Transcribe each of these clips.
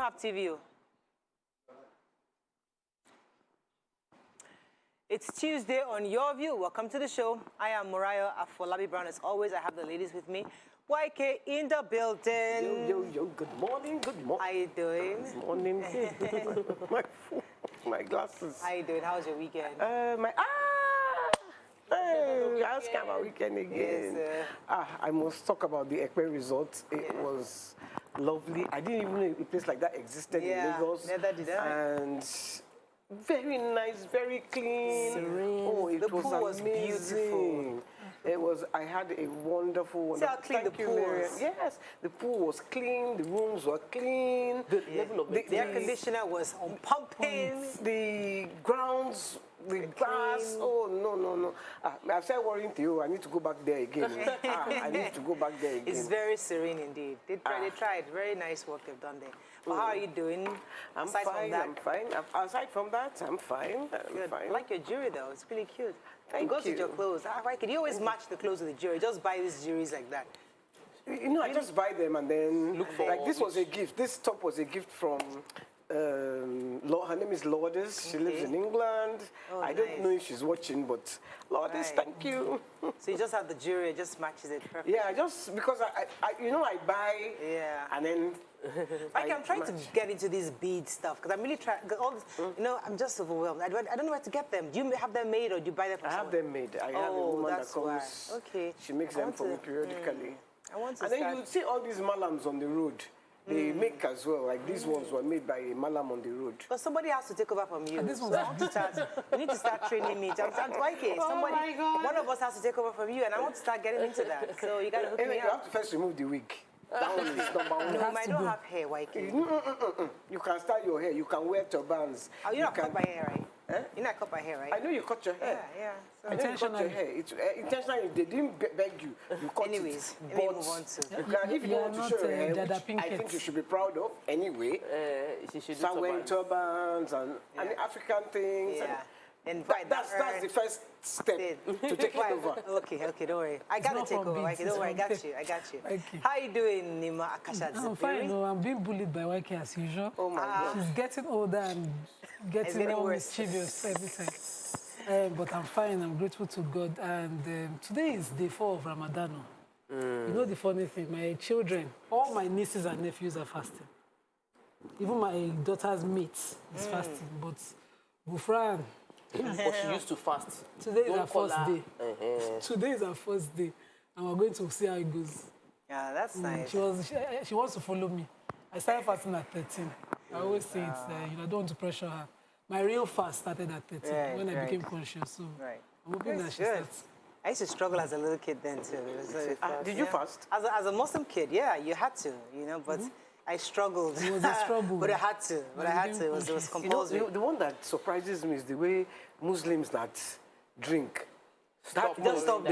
have TV. It's Tuesday on Your View. Welcome to the show. I am Mariah Afolabi Brown. As always, I have the ladies with me. YK in the building. Yo. Good morning. How you doing? Good morning. my glasses. How you doing? How was your weekend? Hey, ask about weekend again. Yes, I must talk about the Ekpe resort. It was lovely. I didn't even know a place like that existed in Lagos. Neither did I. And very nice, very clean. Serene. Oh, it The pool was amazing. beautiful. It was. I had a wonderful. See how clean the pool was. Yes, the pool was clean. The rooms were clean. The level of the air conditioner was on pumping. The grounds, the grass. Oh no. I've started worrying to you. I need to go back there again. I need to go back there again. It's very serene indeed. They tried. Very nice work they've done there. But how are you doing? I'm fine. Aside from that, I'm fine. Good. I like your jewelry though. It's really cute. Thank it goes you. with your clothes. Why can you always match the clothes with the jewelry? Just buy these jewelries like that. You know, I just buy them and then look for. Like this was a gift. This top was a gift from. Her name is Lourdes. She lives in England. Oh, I don't know if she's watching, but Lourdes, thank you. So you just have the jewelry, it just matches it perfectly. Yeah, just because I buy. Yeah. And then. I'm trying to get into this bead stuff because I'm really trying. All this, I'm just overwhelmed. I don't know where to get them. Do you have them made or do you buy them from I have them made. I have a woman that comes. Okay. She makes them for me periodically. I want to. And then you see all these malams on the road. They make as well, like these ones were made by a malam on the road. But somebody has to take over from you. This so I want to start. You need to start training me. One of us has to take over from you, and I want to start getting into that. So you got to hook me up. You have to first remove the wig. That one is number one. No, I don't have hair, YK. You can style your hair. You can wear turbans. Oh, you're not cut my hair, right? Eh? You're not cut my hair, right? I know you cut your hair. Yeah. So I know you cut your hair. It's intentionally. They didn't beg you. You cut anyways, it. Let me move on to. If you don't want to show your hair, which I think you should be proud of anyway. She should start wearing turbans and African things. Yeah. And that's the first step to take it over. Okay, don't worry. I got to take over. YK, don't worry, I got you. Okay. How are you doing, Nima Akasha? I'm fine. No, I'm being bullied by YK as usual. Oh my God. She's getting older and getting more mischievous every time. But I'm fine. I'm grateful to God. And today is day 4 of Ramadan. You know the funny thing? My children, all my nieces and nephews are fasting. Even my daughter's mates is fasting. But Gufran... But she used to fast. Today is our first day. Today is our first day. And we're going to see how it goes. Yeah, that's nice. She wants to follow me. I started fasting at 13. I always say it's, I don't want to pressure her. My real fast started at 13 when I became conscious. So I'm hoping that she starts. I used to struggle as a little kid then too. Did you fast? As a Muslim kid, yeah, you had to, but I struggled. It was a struggle. But I had to. It was compulsory. You know, the one that surprises me is the way Muslims that drink. They just stop.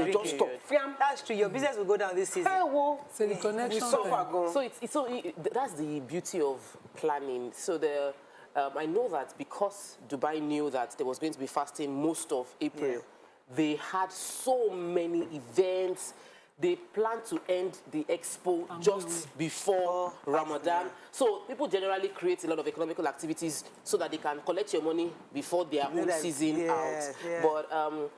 That's true. Your business will go down this season. So the connection. So that's the beauty of planning. So I know that because Dubai knew that there was going to be fasting most of April, they had so many events. They plan to end the expo just before Ramadan. So people generally create a lot of economical activities so that they can collect your money before their own season out. But I'm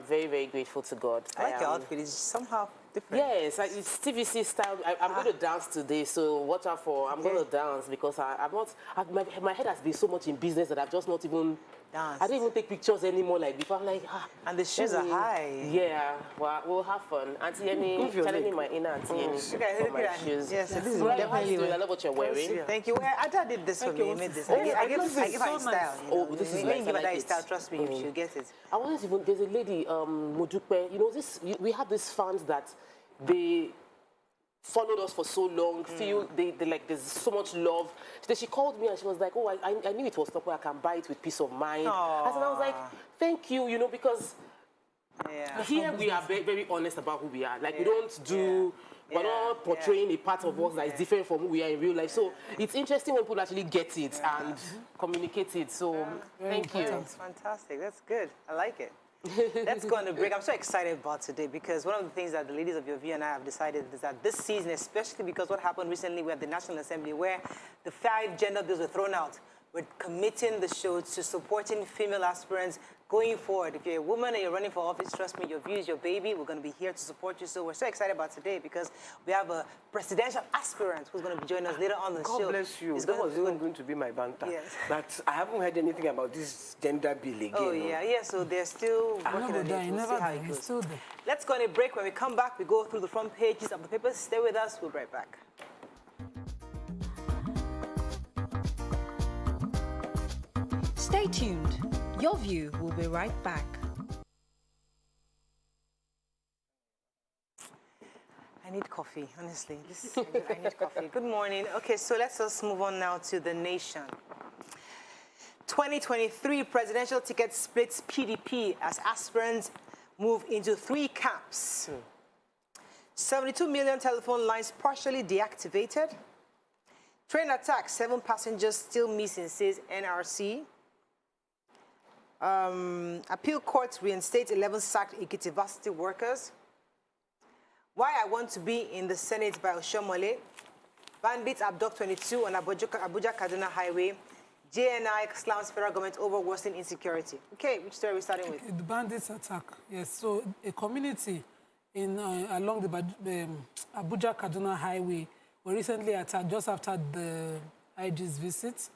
very, very grateful to God. I like your outfit. It's somehow different. Yes, it's TVC style. I'm going to dance today, so watch out for. I'm going to dance because I'm not. My head has been so much in business that I've just not even. I don't even take pictures anymore like before. I'm like, and the shoes are high. Yeah, well, we'll have fun. Auntie Amy, telling me my inner Auntie Amy for my shoes. Yes, this is definitely. I love what you're wearing. Thank you. I did this for me. You made this. I give her style. Oh, this is nice. Give her that style. Trust me, she'll get it. I wasn't even. There's a lady, Modupe. You know this. We have these fans that they followed us for so long, feel they like there's so much love. Then she called me and she was like, oh, I knew it was stuff where I can buy it with peace of mind. I was like, thank you, because here we are very, very honest about who we are. Like we don't do, we're not portraying a part of us that is different from who we are in real life. So it's interesting when people actually get it and communicate it. So thank you. That's fantastic. That's good. I like it. Let's go on a break. I'm so excited about today because one of the things that the ladies of YourView and I have decided is that this season, especially because what happened recently with the National Assembly, where the 5 gender bills were thrown out, we're committing the show to supporting female aspirants going forward. If you're a woman and you're running for office, trust me, YourView is your baby. We're going to be here to support you. So we're so excited about today because we have a presidential aspirant who's going to be joining us later on the show. God bless you. That was even going to be my banter. Yes. That I haven't heard anything about this gender bill again. Oh, yeah. So they're still working on it. We'll see how it goes. Still there. Let's go on a break. When we come back, we go through the front pages of the papers. Stay with us. We'll be right back. Stay tuned. YourView will be right back. I need coffee, honestly. I need coffee. Good morning. Okay, so let's just move on now to The Nation. 2023 presidential ticket splits PDP as aspirants move into 3 camps. 72 million telephone lines partially deactivated. Train attack, 7 passengers still missing, says NRC. Appeal courts reinstate 11 sacked Ekiti varsity workers. Why I want to be in the Senate by Oshomole. Bandits abduct 22 on Abuja-Kaduna Highway. JNI slams federal government over worsening insecurity. Okay, which story are we starting with? The bandits attack, yes. So a community in along the Abuja-Kaduna Highway were recently attacked just after the IG's visit,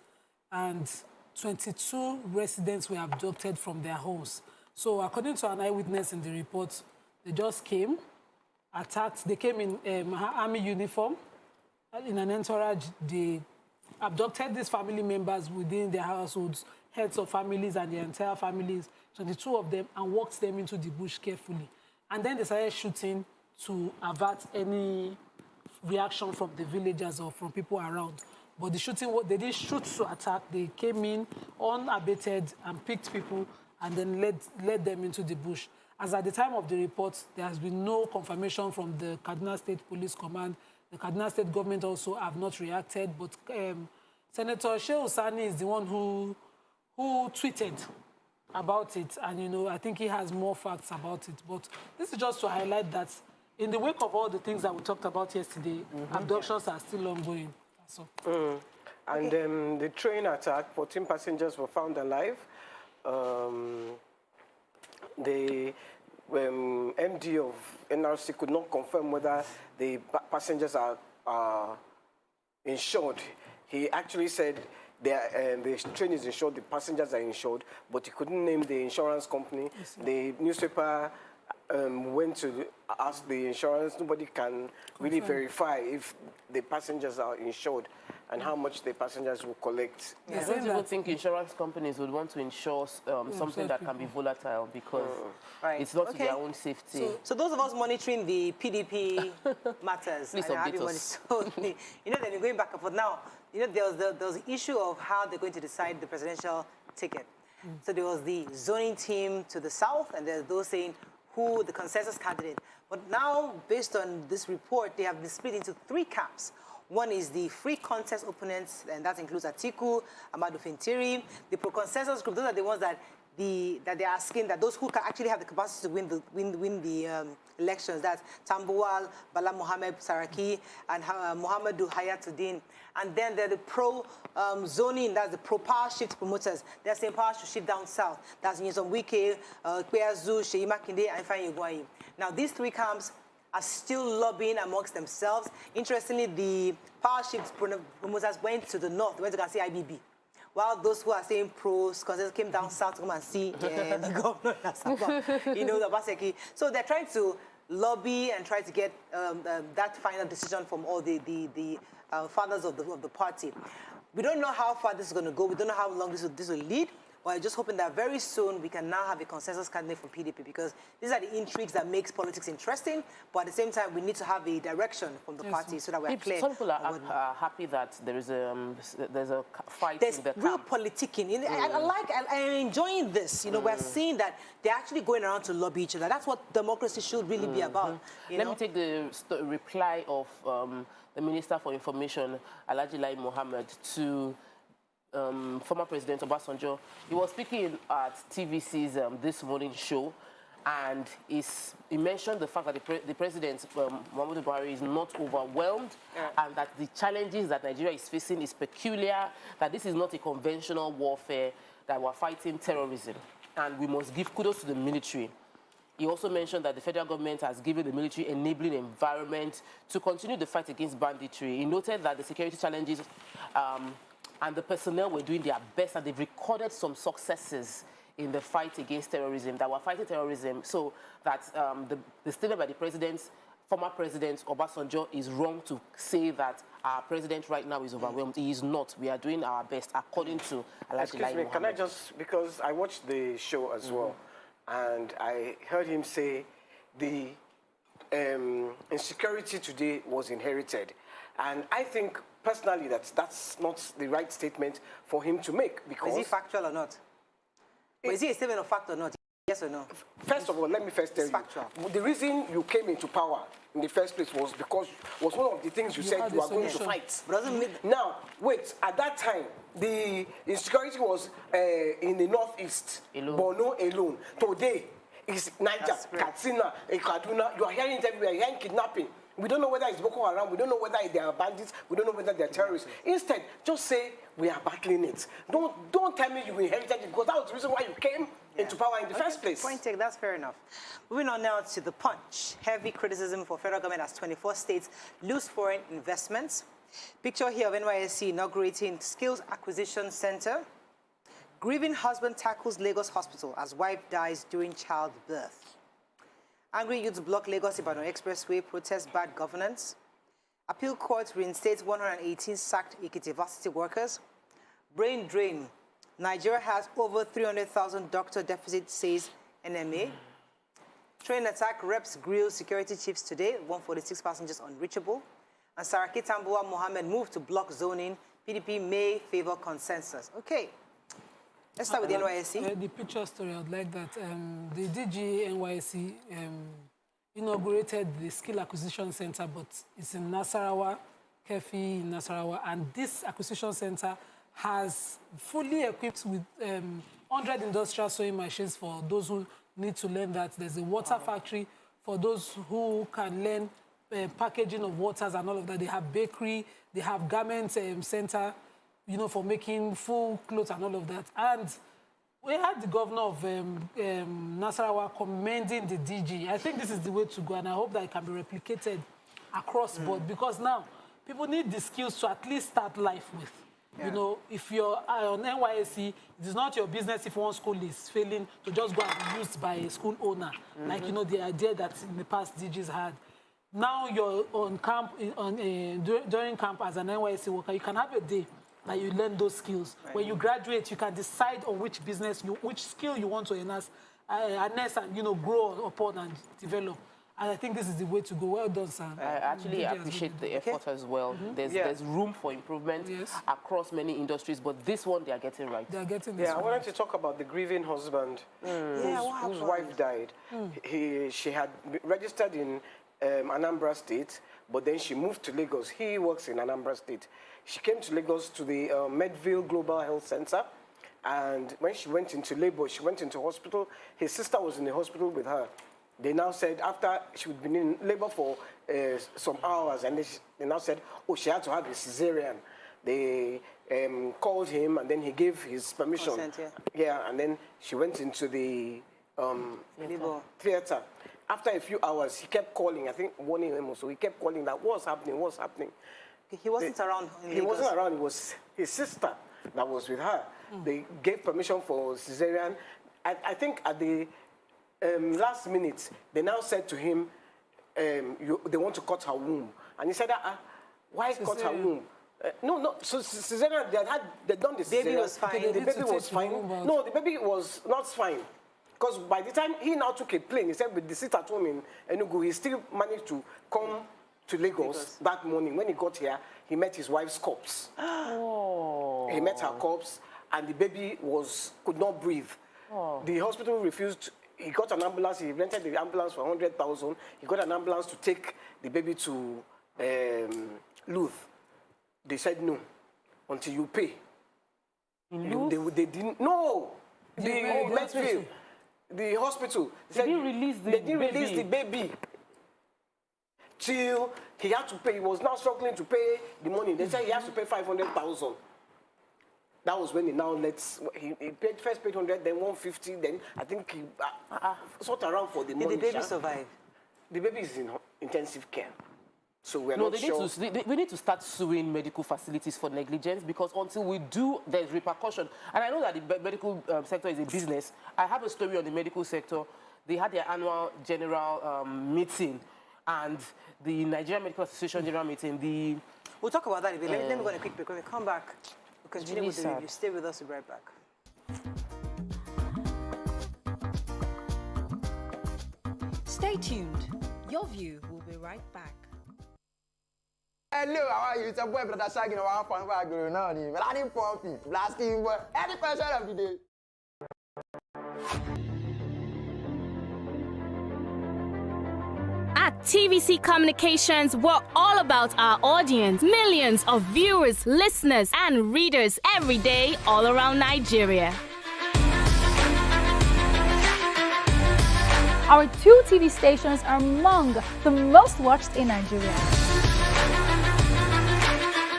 and 22 residents were abducted from their homes. So according to an eyewitness in the report, they just came, attacked. They came in army uniform, in an entourage. They abducted these family members within their households, heads of families and their entire families, 22 of them, and walked them into the bush carefully. And then they started shooting to avert any reaction from the villagers or from people around. But the shooting, they didn't shoot to attack. They came in unabated and picked people and then led them into the bush. As at the time of the report, there has been no confirmation from the Kaduna State Police Command. The Kaduna State government also have not reacted, but Senator Shehu Sani is the one who tweeted about it, and I think he has more facts about it. But this is just to highlight that in the wake of all the things that we talked about yesterday, abductions are still ongoing. So. And the train attack, 14 passengers were found alive. The MD of NRC could not confirm whether the passengers are insured. He actually said the train is insured, the passengers are insured, but he couldn't name the insurance company. Yes, the newspaper went to ask the insurance. Nobody can really verify if the passengers are insured and how much the passengers will collect. Yeah. I don't even think insurance companies would want to insure something that can be volatile because it's not to their own safety. So those of us monitoring the PDP matters, please update us. they're going back and forth. Now, there was the issue of how they're going to decide the presidential ticket. So there was the zoning team to the south, and there's those saying who the consensus candidate. But now, based on this report, they have been split into 3 camps. One is the free contest opponents, and that includes Atiku, Amadu Fintiri. The pro-consensus group, those are the ones that they're asking, that those who can actually have the capacity to win the elections. That's Tambuwal, Bala Mohammed Saraki, and Muhammadu Hayatuddin. And then they're the pro-zoning, that's the pro-power shift promoters. They're saying power should shift down south. That's Nyesom Wike, Kweazu, Sheyi Makinde, and Ifeanyi Ugwuanyi. Now, these 3 camps are still lobbying amongst themselves. Interestingly, the power shift promoters went to the north, went to go and see IBB. While those who are saying pros, consensus came down south to come and see the governor, the Obaseki. So they're trying to lobby and try to get that final decision from all the fathers of the party. We don't know how far this is going to go. We don't know how long this will lead. But I'm just hoping that very soon we can now have a consensus candidate from PDP, because these are the intrigues that makes politics interesting. But at the same time, we need to have a direction from the party so that we're clear. Some people are happy that there's a fight. There's in the real camp. politicking. I'm enjoying this. We're seeing that they're actually going around to lobby each other. That's what democracy should really be about. Let me take the reply of the Minister for Information, Alhaji Lai Mohammed, to former President Obasanjo. He was speaking at TVC's This Morning show, and he mentioned the fact that the president, Muhammadu Buhari, is not overwhelmed, and that the challenges that Nigeria is facing is peculiar, that this is not a conventional warfare, that we're fighting terrorism, and we must give kudos to the military. He also mentioned that the federal government has given the military enabling environment to continue the fight against banditry. He noted that the security challenges and the personnel were doing their best, and they've recorded some successes in the fight against terrorism, that we're fighting terrorism, so that the statement by the president, former president Obasanjo, is wrong to say that our president right now is overwhelmed. He is not. We are doing our best, according to Alhaji Excuse Lai me, Mohammed. can I just, because I watched the show as well, and I heard him say the insecurity today was inherited. And I think, personally, that's not the right statement for him to make, because... Is he factual or not? Is he a statement of fact or not? Yes or no? First of all, let me first tell you, factual. the reason you came into power in the first place was because one of the things you said you are going to fight. But doesn't mean... Now, wait, at that time, the insecurity was in the northeast, Borno alone. Today, it's Niger, Katsina, Kaduna. You are hearing it everywhere. You are hearing kidnapping. We don't know whether it's Boko Haram. We don't know whether they are bandits. We don't know whether they are terrorists. Instead, just say we are battling it. Don't tell me you inherited it, because that was the reason why you came into power in the first place. Point taken, that's fair enough. Moving on now to the Punch. Heavy criticism for federal government as 24 states lose foreign investments. Picture here of NYSC inaugurating Skills Acquisition Center. Grieving husband tackles Lagos hospital as wife dies during childbirth. Angry youths block Lagos-Ibadan Expressway, protest bad governance. Appeal court reinstates 118 sacked Ekiti Varsity workers. Brain drain. Nigeria has over 300,000 doctor deficit, says NMA. Train attack, reps grill security chiefs today. 146 passengers unreachable. And Saraki Tambuwa Mohammed moved to block zoning. PDP may favor consensus. Okay. Let's start with the NYSC. The picture story, I'd like that. The DG NYSC inaugurated the Skill Acquisition Center, but it's in Nasarawa, Kefi in Nasarawa, and this acquisition center has fully equipped with 100 industrial sewing machines for those who need to learn that. There's a water factory for those who can learn packaging of waters and all of that. They have bakery, they have garment center, you know, for making full clothes and all of that. And we had the governor of Nasarawa commending the DG. I think this is the way to go, and I hope that it can be replicated across board, because now people need the skills to at least start life with. Yeah. You know, if you're on NYSC, it is not your business if one school is failing to just go and be used by a school owner. Like, you know, the idea that in the past DGs had. Now you're on camp, during camp as an NYSC worker, you can have a day that you learn those skills. Right. When you graduate, you can decide on which business, which skill you want to enhance and, you know, grow upon and develop. And I think this is the way to go. Well done, sir. I actually appreciate the effort as well. There's room for improvement across many industries, but this one they are getting right. They are getting this I wanted to talk about the grieving husband whose wife died. She had registered in Anambra State, but then she moved to Lagos. He works in Anambra State. She came to Lagos to the Medville Global Health Center, and when she went into labor, she went into hospital. His sister was in the hospital with her. They now said, after she had been in labor for some hours, and they now said, oh, she had to have a cesarean. They called him, and then he gave his permission. Consent, and then she went into the theater. After a few hours, he kept calling, I think 1 a.m. or so. He kept calling that, what's happening, what's happening? He wasn't around. He wasn't around. It was his sister that was with her. They gave permission for cesarean. I think at the last minute, they now said to him, they want to cut her womb. And he said, why cut her womb? No. So cesarean, they'd done the cesarean. Baby was fine. The baby was fine. No, the baby was not fine. Because by the time he now took a plane, he said with the seat at home in Enugu, he still managed to come to Lagos that morning. When he got here, he met his wife's corpse. Oh. He met her corpse, and the baby could not breathe. Oh. The hospital refused. He got an ambulance. He rented the ambulance for 100,000. He got an ambulance to take the baby to Luth. They said no, until you pay. They didn't. No, the hospital. They didn't release the They didn't release the baby. Till he had to pay. He was now struggling to pay the money. They said he has to pay 500,000. That was when he now first paid 100, then 150, then I think he sort around for the money. Did the baby survive? The baby is in intensive care. So we're No, not sure. we need to start suing medical facilities for negligence, because until we do, there's repercussion. And I know that the medical sector is a business. I have a story on the medical sector. They had their annual general meeting, and the Nigerian Medical Association general meeting, We'll talk about that a bit. Let me go on a quick break. When we come back, we'll continue really with the sad. review. Stay with us. We'll be right back. Stay tuned. Your View will be right back. Hello, how are you? It's your boy, brother Shaggy. No, I'm fine. I'm going now. I'm not pumping, blasting, boy. Any question of the day. At TVC Communications, we're all about our audience. Millions of viewers, listeners, and readers every day all around Nigeria. Our 2 TV stations are among the most watched in Nigeria.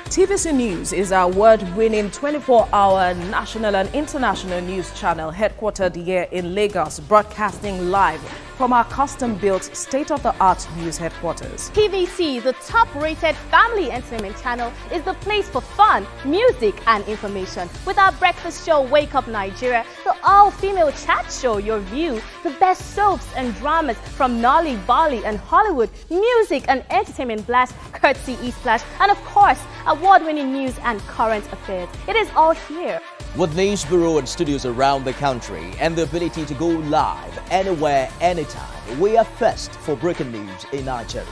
TVC News is our award-winning 24-hour national and international news channel headquartered here in Lagos, broadcasting live from our custom-built state-of-the-art news headquarters. TVC, the top-rated family entertainment channel, is the place for fun, music, and information. With our breakfast show, Wake Up Nigeria, the all-female chat show, Your View, the best soaps and dramas from Nolly, Bolly, and Hollywood, music and entertainment blast, courtesy E-Splash, and of course, award-winning news and current affairs. It is all here. With news bureau and studios around the country and the ability to go live anywhere, anytime, we are first for breaking news in Nigeria.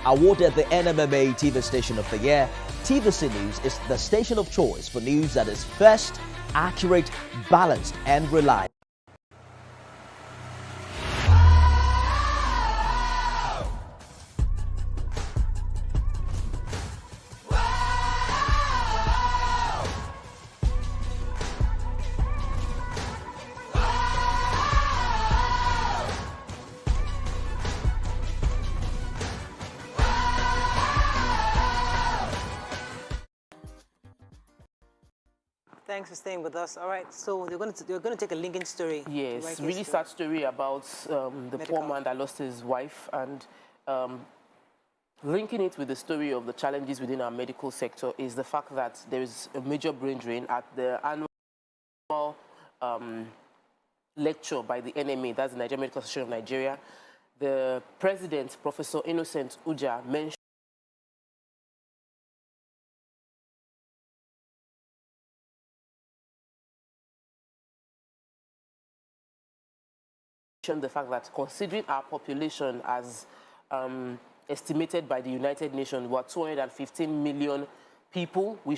Awarded the NMMA TV Station of the Year, TVC News is the station of choice for news that is first, accurate, balanced, and reliable. Thanks for staying with us. All right, so you're going to take a linking story. Yes, really sad story about the poor man that lost his wife, and linking it with the story of the challenges within our medical sector is the fact that there is a major brain drain at the annual lecture by the NMA, that's the Nigerian Medical Association of Nigeria. The president, Professor Innocent Uja, mentioned the fact that considering our population as estimated by the United Nations, we're 215 million people, we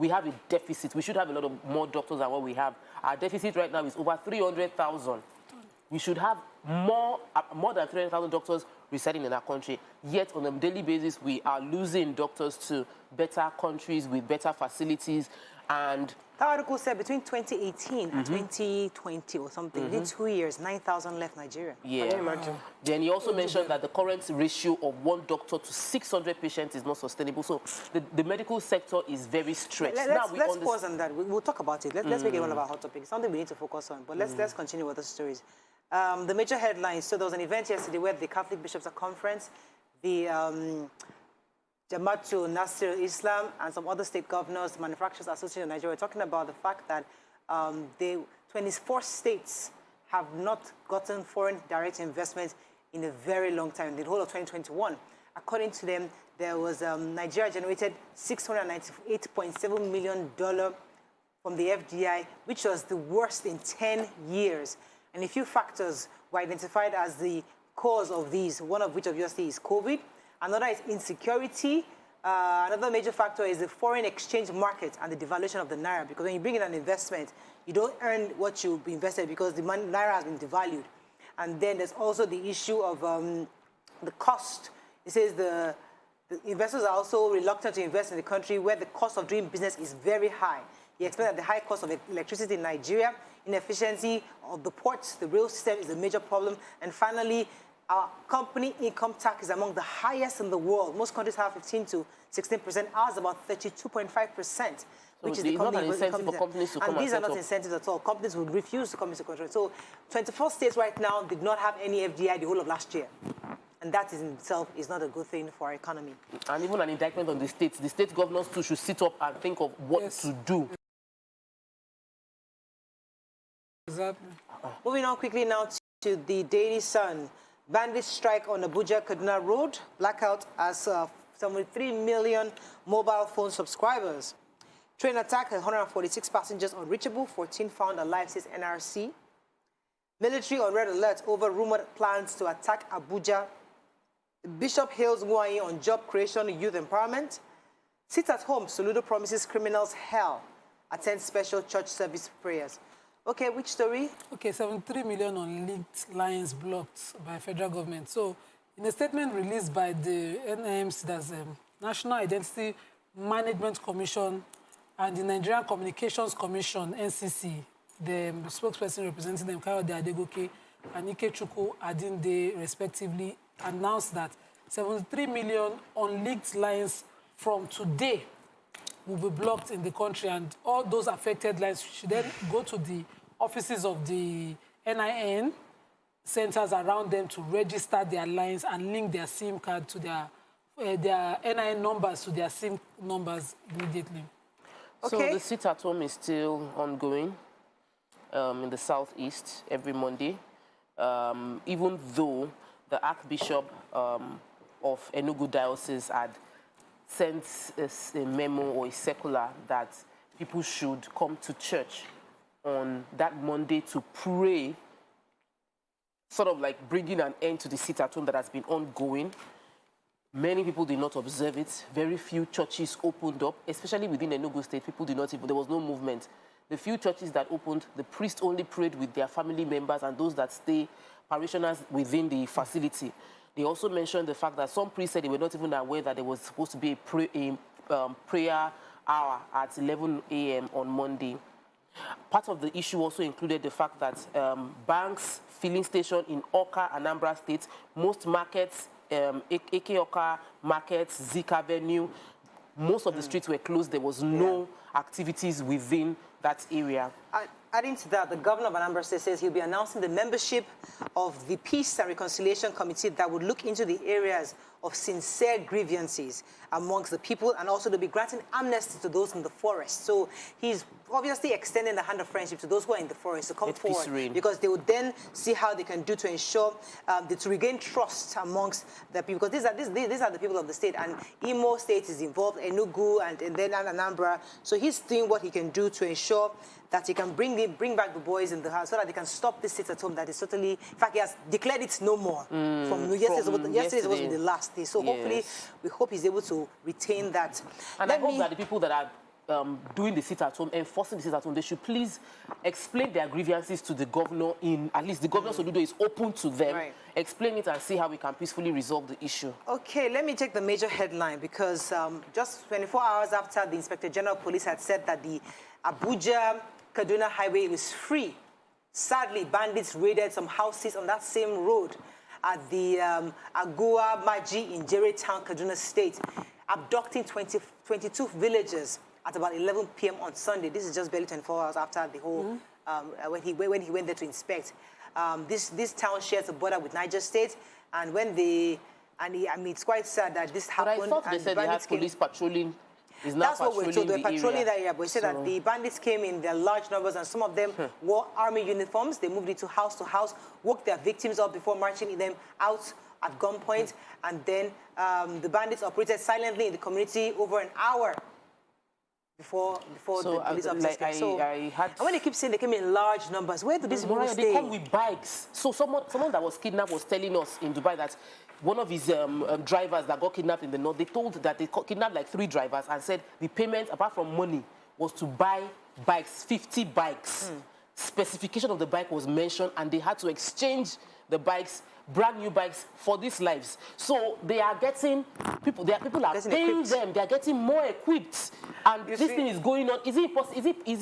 have a deficit. We should have a lot of more doctors than what we have. Our deficit right now is over 300,000. We should have more than 300,000 doctors residing in our country. Yet on a daily basis, we are losing doctors to better countries with better facilities. And that article said between 2018 and 2020 or something, within 2 years, 9,000 left Nigeria. Yeah. Can you imagine? Then he also mentioned that the current ratio of 1 doctor to 600 patients is not sustainable. So the medical sector is very stretched. Let's pause on that. We'll talk about it. Let's make it one of our hot topics. Something we need to focus on. But let's continue with the stories. The major headlines. So there was an event yesterday where the Catholic Bishops' Conference, the Jamaatul Nasir Islam, and some other state governors, Manufacturers Association of Nigeria, were talking about the fact that 24 states have not gotten foreign direct investment in a very long time, in the whole of 2021. According to them, there was Nigeria generated $698.7 million from the FDI, which was the worst in 10 years. And a few factors were identified as the cause of these, one of which obviously is COVID. Another is insecurity. Another major factor is the foreign exchange market and the devaluation of the naira. Because when you bring in an investment, you don't earn what you invested because the naira has been devalued. And then there's also the issue of the cost. It says the investors are also reluctant to invest in the country where the cost of doing business is very high. He explained that the high cost of electricity in Nigeria, inefficiency of the ports, the rail system is a major problem. And finally, our company income tax is among the highest in the world. Most countries have 15 to 16%. Ours about 32.5%. Which is the not an incentive for companies to come and these are not up. incentives at all. Companies would refuse to come into control. So 24 states right now did not have any FDI the whole of last year. And that in itself is not a good thing for our economy. And even an indictment on the states. The state governors too should sit up and think of what to do. Exactly. Moving on quickly now to the Daily Sun. Bandits strike on Abuja-Kaduna Road. Blackout as 73 million mobile phone subscribers. Train attack, 146 passengers unreachable, 14 found alive, says NRC. Military on red alert over rumored plans to attack Abuja. Bishop hails Nguyen on job creation, youth empowerment. Sit at home, Soludo promises criminals hell. Attend special church service prayers. Okay, which story? Okay, 73 million unlinked lines blocked by federal government. So, in a statement released by the NIMC, that's National Identity Management Commission, and the Nigerian Communications Commission, NCC, the spokesperson representing them, Kayode Adegoke and Ikechukwu Adinde, respectively, announced that 73 million unlinked lines from today will be blocked in the country, and all those affected lines should then go to the offices of the NIN centers around them to register their lines and link their SIM card to their NIN numbers to their SIM numbers immediately. So the sit-at-home is still ongoing in the southeast every Monday, even though the Archbishop of Enugu Diocese had sent a memo or a circular that people should come to church on that Monday to pray, sort of like bringing an end to the sit-at-home that has been ongoing. Many people did not observe it. Very few churches opened up, especially within Enugu State. People did not even, there was no movement. The few churches that opened, the priest only prayed with their family members and those that stay parishioners within the facility. They also mentioned the fact that some priests said they were not even aware that there was supposed to be a prayer hour at 11 a.m. on Monday. Part of the issue also included the fact that banks, filling station in Oka, Anambra State, most markets, Eke-Oka markets, Zik Avenue, most of the streets were closed. There was no activities within that area. Adding to that, the governor of Anambra State says he'll be announcing the membership of the Peace and Reconciliation Committee that would look into the areas of sincere grievances amongst the people, and also to be granting amnesty to those in the forest. So he's obviously extending the hand of friendship to those who are in the forest to come forward, because they would then see how they can do to ensure to regain trust amongst the people. Because these are the people of the state, and Imo State is involved, Enugu, and then Anambra. So he's doing what he can do to ensure that he can bring back the boys in the house so that they can stop this sit-at-home that is totally... In fact, he has declared it no more. Yesterday was the last day. So hopefully, we hope he's able to retain that. And I hope that the people that are doing the sit-at-home, enforcing the sit-at-home, they should please explain their grievances to the governor at least the governor Soludo is open to them. Right. Explain it and see how we can peacefully resolve the issue. Okay, let me take the major headline, because just 24 hours after the Inspector General of Police had said that the Abuja-Kaduna Highway is free, sadly, bandits raided some houses on that same road at the Agua Maji in Jere Town, Kaduna State, abducting 22 villagers at about 11 p.m. on Sunday. This is just barely 24 hours after the whole, when he went there to inspect. This town shares a border with Niger State, and when I mean, it's quite sad that this happened. But I thought they said they had police patrolling. That's what we're told. They were patrolling that area, but we said that the bandits came in their large numbers, and some of them wore army uniforms. They moved into house to house, woke their victims up before marching them out at gunpoint, and then the bandits operated silently in the community over an hour before the police officers came. And when they keep saying they came in large numbers, where do these people stay? They come with bikes. So someone that was kidnapped was telling us in Dubai that one of his drivers that got kidnapped in the north, they told that they kidnapped like 3 drivers and said the payment, apart from money, was to buy bikes, 50 bikes. specification of the bike was mentioned, and they had to exchange the bikes, brand new bikes, for these lives. So they are getting people are paying them. They are getting more equipped, and this thing is going on. Is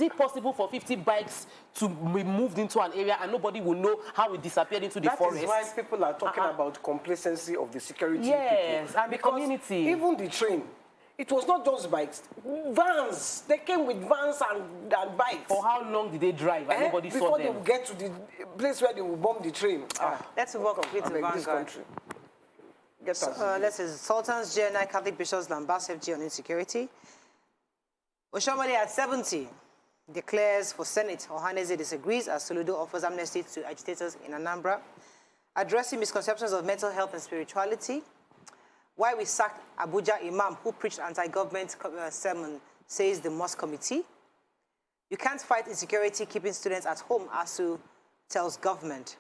it possible for 50 bikes to be moved into an area and nobody will know how it disappeared into the forest? That is why people are talking about complacency of the security yes, people. And the community. Even the train, it was not just bikes, vans. They came with vans and bikes. For how long did they drive and nobody saw them? Before they would get to the place where they will bomb the train. Let's walk with the Vanguard. Let's say Sultan's J9 Catholic Bishops Lambas FG on insecurity. Oshamale at 70 declares for Senate. Ohaneze disagrees as Soludo offers amnesty to agitators in Anambra. Addressing misconceptions of mental health and spirituality. Why we sacked Abuja Imam who preached anti-government sermon, says the mosque committee. You can't fight insecurity keeping students at home, ASU tells government.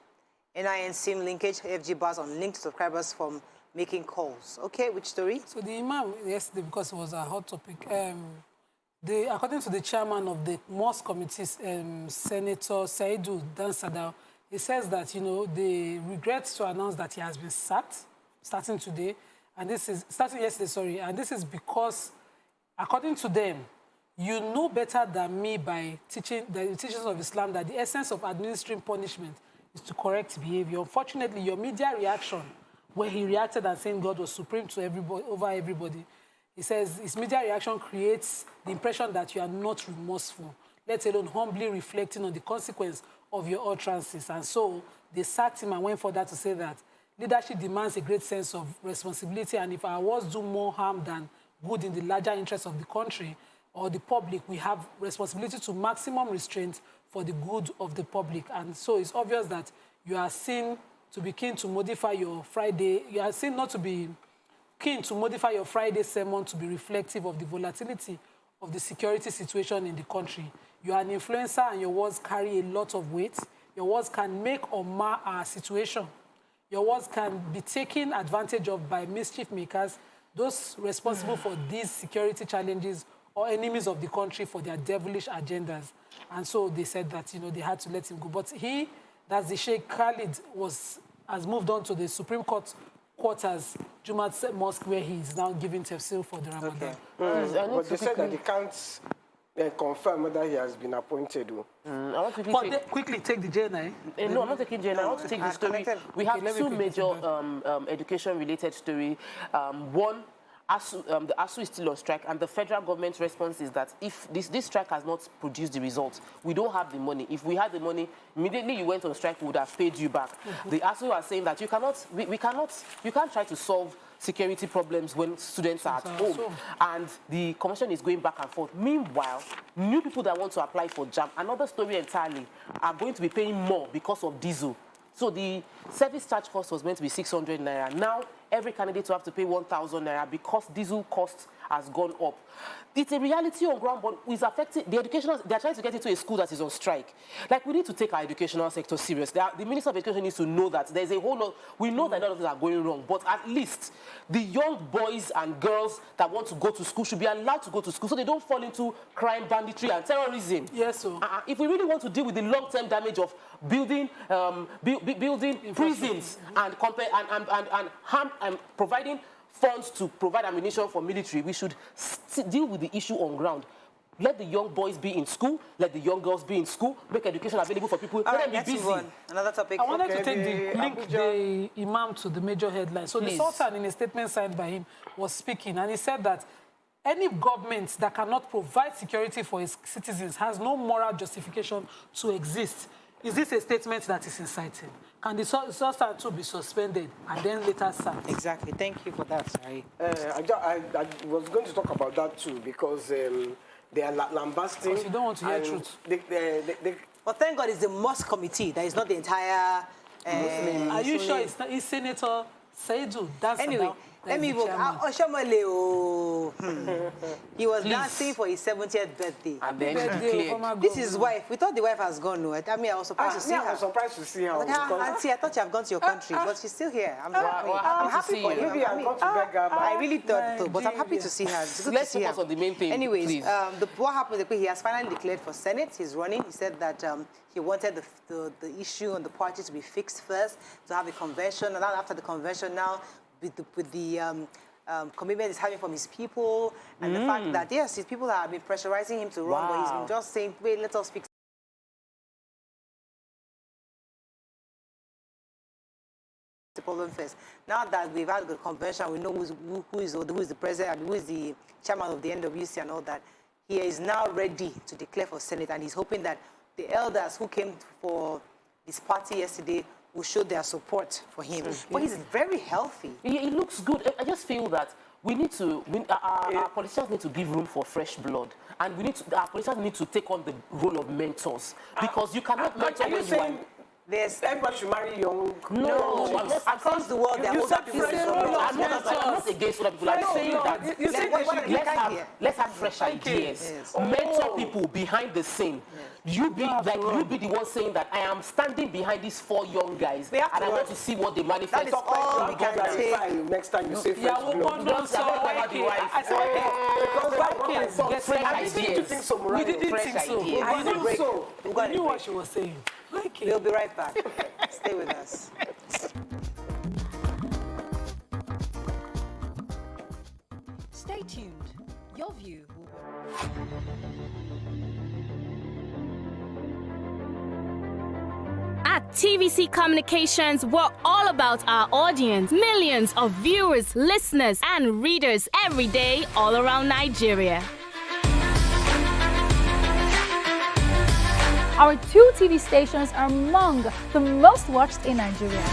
NIN SIM linkage, FG bars on linked subscribers from making calls. Okay, which story? So the Imam, yesterday, because it was a hot topic, according to the chairman of the mosque committee, Senator Saidu Dansadao, he says that, you know, they regret to announce that he has been sacked, starting today, and this is, starting yesterday, sorry, and this is because, according to them, you know better than me by teaching the teachings of Islam that the essence of administering punishment is to correct behavior. Unfortunately, your media reaction, where he reacted and saying God was supreme to everybody, over everybody, he says his media reaction creates the impression that you are not remorseful, let alone humbly reflecting on the consequence of your utterances. And so they sacked him and went further to say that leadership demands a great sense of responsibility, and if our words do more harm than good in the larger interest of the country or the public, we have responsibility to maximum restraint for the good of the public. And so it's obvious that you are seen to be keen to modify your Friday, you are seen not to be keen to modify your Friday sermon to be reflective of the volatility of the security situation in the country. You are an influencer and your words carry a lot of weight. Your words can make or mar our situation. Your words can be taken advantage of by mischief makers, those responsible for these security challenges or enemies of the country for their devilish agendas. And so they said that, you know, they had to let him go. But he, that's the Sheikh Khalid, has moved on to the Supreme Court quarters, Jumat Mosque, where he is now giving tafsir for the Ramadan. Okay. But they said that they can't confirm whether he has been appointed. Quickly take the J9. No, I'm not taking J9. I want to take the story. We have two major education-related stories. One, the ASU is still on strike, and the federal government's response is that if this strike has not produced the results, we don't have the money. If we had the money, immediately you went on strike, we would have paid you back. The ASU are saying that you can't try to solve security problems when students are at home. And the commission is going back and forth. Meanwhile, new people that want to apply for JAM, another story entirely, are going to be paying more because of diesel. So the service charge cost was meant to be 600 naira. Now, every candidate will have to pay 1,000 naira because diesel cost has gone up. It's a reality on ground, but it's affecting the educational. They're trying to get into a school that is on strike. Like, we need to take our educational sector serious. The Minister of Education needs to know that there's a whole lot. We know that a lot of things are going wrong, but at least the young boys and girls that want to go to school should be allowed to go to school so they don't fall into crime, banditry, and terrorism. Yes, sir. If we really want to deal with the long-term damage of building prisons and providing funds to provide ammunition for military, we should deal with the issue on ground. Let the young boys be in school. Let the young girls be in school. Make education available for people. Let them be busy. Another topic. I wanted to link the Imam to the major headline. So the Sultan, in a statement signed by him, was speaking, and he said that any government that cannot provide security for its citizens has no moral justification to exist. Is this a statement that is inciting? Can the Sultan too be suspended and then later sacked? Exactly. Thank you for that. Sorry. I was going to talk about that too because they are lambasting. Because you don't want to hear truth. But thank God it's the mosque committee. That is not the entire... Are you sure it's Senator Saidu? Anyway, Let me vote. He was dancing for his 70th birthday. And then she declared. This is his wife. We thought the wife has gone. No, I mean, I was surprised to see her. I was surprised to see her. Like, Auntie, I thought you have gone to your country, but she's still here. I'm happy for you. Maybe I've gone to beg her. I really thought so, but I'm happy to see her. It's good Let's to see her. focus on the main thing. Anyways, what happened? He has finally declared for Senate. He's running. He said that he wanted the issue on the party to be fixed first, to have a convention, and then after the convention now, with the commitment he's having from his people, and the fact that, yes, his people have been pressurizing him to run, but he's been just saying, wait, let us fix the problem first. Now that we've had the convention, we know who is the president and who is the chairman of the NWC and all that, he is now ready to declare for Senate, and he's hoping that the elders who came for his party yesterday will show their support for him. But he's very healthy. He looks good. I just feel that we need to, our politicians need to give room for fresh blood. And our politicians need to take on the role of mentors. Because you cannot mentor when you are... Everybody should marry young. No, across the world, there are older people. I'm not against older people. I'm saying that let's have fresh ideas. Mentor people behind the scene. You be the one saying that I am standing behind these 4 young guys, and I want to see what they manifest. That is all we can take. Next time you say fresh blood. Fresh ideas. We didn't think so. We knew what she was saying. We'll be right back. Stay with us. Stay tuned. Your view will At TVC Communications, we're all about our audience. Millions of viewers, listeners, and readers every day all around Nigeria. Our 2 TV stations are among the most watched in Nigeria.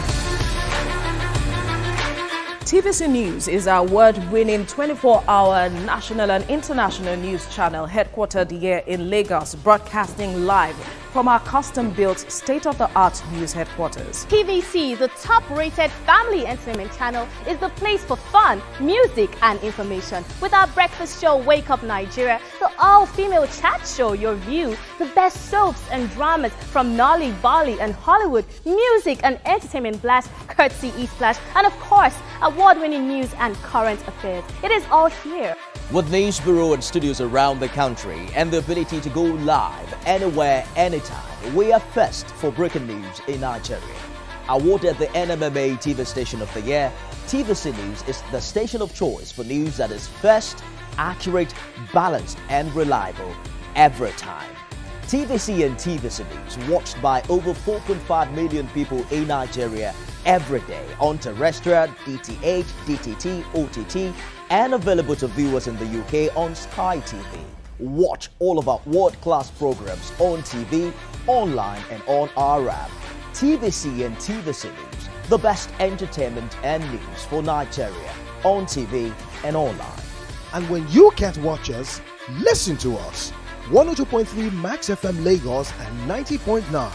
TVC News is our award-winning 24-hour national and international news channel headquartered here in Lagos, broadcasting live from our custom-built state-of-the-art news headquarters. TVC, the top-rated family entertainment channel, is the place for fun, music, and information. With our breakfast show, Wake Up Nigeria, the all-female chat show, Your View, the best soaps and dramas from Nolly, Bolly, and Hollywood, music and entertainment blast, courtesy E-Splash, and of course, award-winning news and current affairs. It is all here. With news bureau and studios around the country and the ability to go live anywhere, anytime, we are first for breaking news in Nigeria. Awarded the NMMA TV Station of the Year, TVC News is the station of choice for news that is first, accurate, balanced, and reliable every time. TVC and TVC News watched by over 4.5 million people in Nigeria every day on terrestrial, DTH, DTT, OTT, and available to viewers in the UK on Sky TV. Watch all of our world-class programs on TV, online, and on our app. TVC and TVC News, the best entertainment and news for Nigeria on TV and online. And when you can't watch us, listen to us. 102.3 Max FM Lagos and 90.9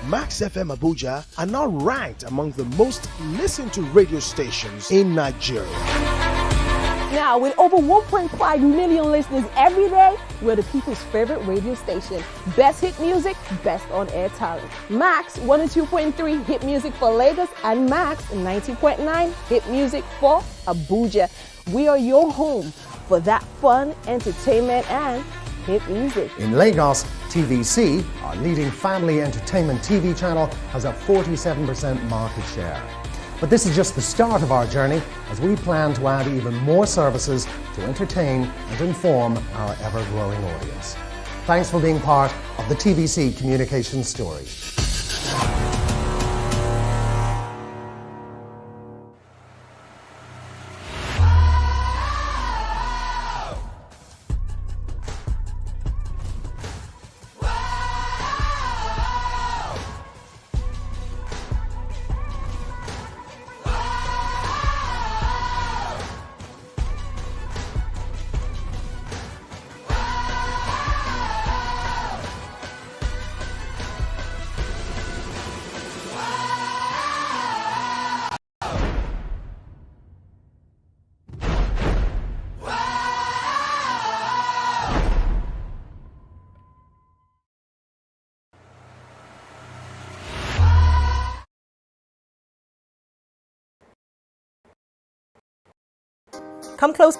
Max FM Abuja are now ranked among the most listened to radio stations in Nigeria. Now, with over 1.5 million listeners every day, we're the people's favorite radio station. Best hit music, best on-air talent. Max 102.3 hit music for Lagos and Max 90.9 hit music for Abuja. We are your home for that fun, entertainment, and hit music. In Lagos, TVC, our leading family entertainment TV channel, has a 47% market share. But this is just the start of our journey, as we plan to add even more services to entertain and inform our ever-growing audience. Thanks for being part of the TVC Communications story. Come close.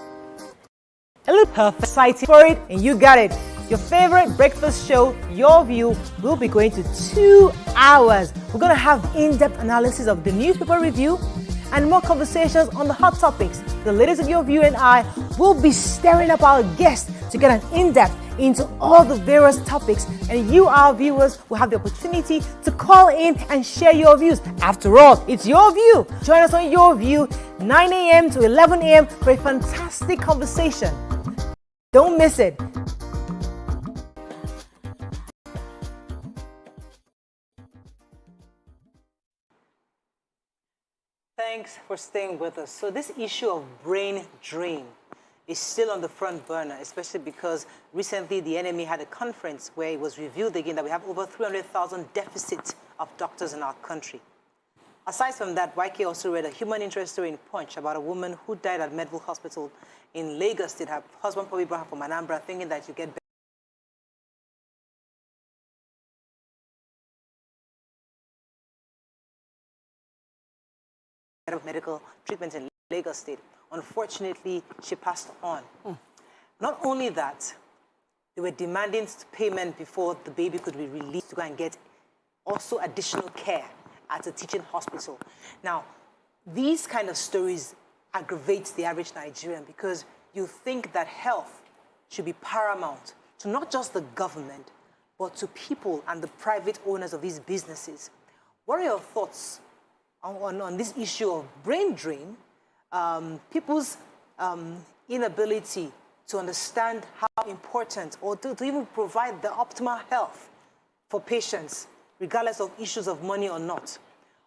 A little perfect exciting for it, and you got it. Your favorite breakfast show, Your View, will be going to 2 hours. We're going to have in-depth analysis of the newspaper review and more conversations on the hot topics. The ladies of Your View and I will be stirring up our guests to get an in-depth into all the various topics, and you, our viewers, will have the opportunity to call in and share your views. After all, it's your view. Join us on Your View, 9 a.m. to 11 a.m. for a fantastic conversation. Don't miss it. Thanks for staying with us. So this issue of brain drain is still on the front burner, especially because recently the NMA had a conference where it was revealed again that we have over 300,000 deficit of doctors in our country. Aside from that, YK also read a human interest story in Punch about a woman who died at Medville Hospital in Lagos State. Her husband probably brought her from Anambra thinking that you get better medical treatment in Lagos State. Unfortunately, she passed on. Not only that, they were demanding payment before the baby could be released to go and get also additional care at a teaching hospital. Now, these kind of stories aggravate the average Nigerian because you think that health should be paramount to not just the government, but to people and the private owners of these businesses. What are your thoughts on this issue of brain drain, people's inability to understand how important or to even provide the optimal health for patients, regardless of issues of money or not?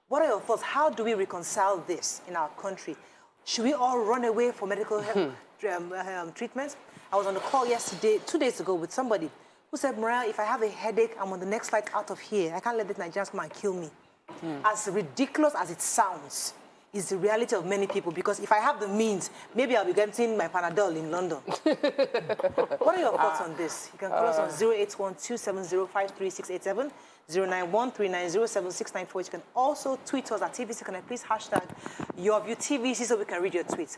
What are your thoughts? How do we reconcile this in our country? Should we all run away from medical treatments? I was on a call yesterday, 2 days ago, with somebody who said, Mariah, if I have a headache, I'm on the next flight out of here. I can't let the Nigerians come and kill me. As ridiculous as it sounds, is the reality of many people, because if I have the means, maybe I'll be getting my Panadol in London. What are your thoughts on this? You can call us on 081-270-53687, 091-390-7694. You can also tweet us at TVC Connect. Please hashtag YourViewTVC so we can read your tweets.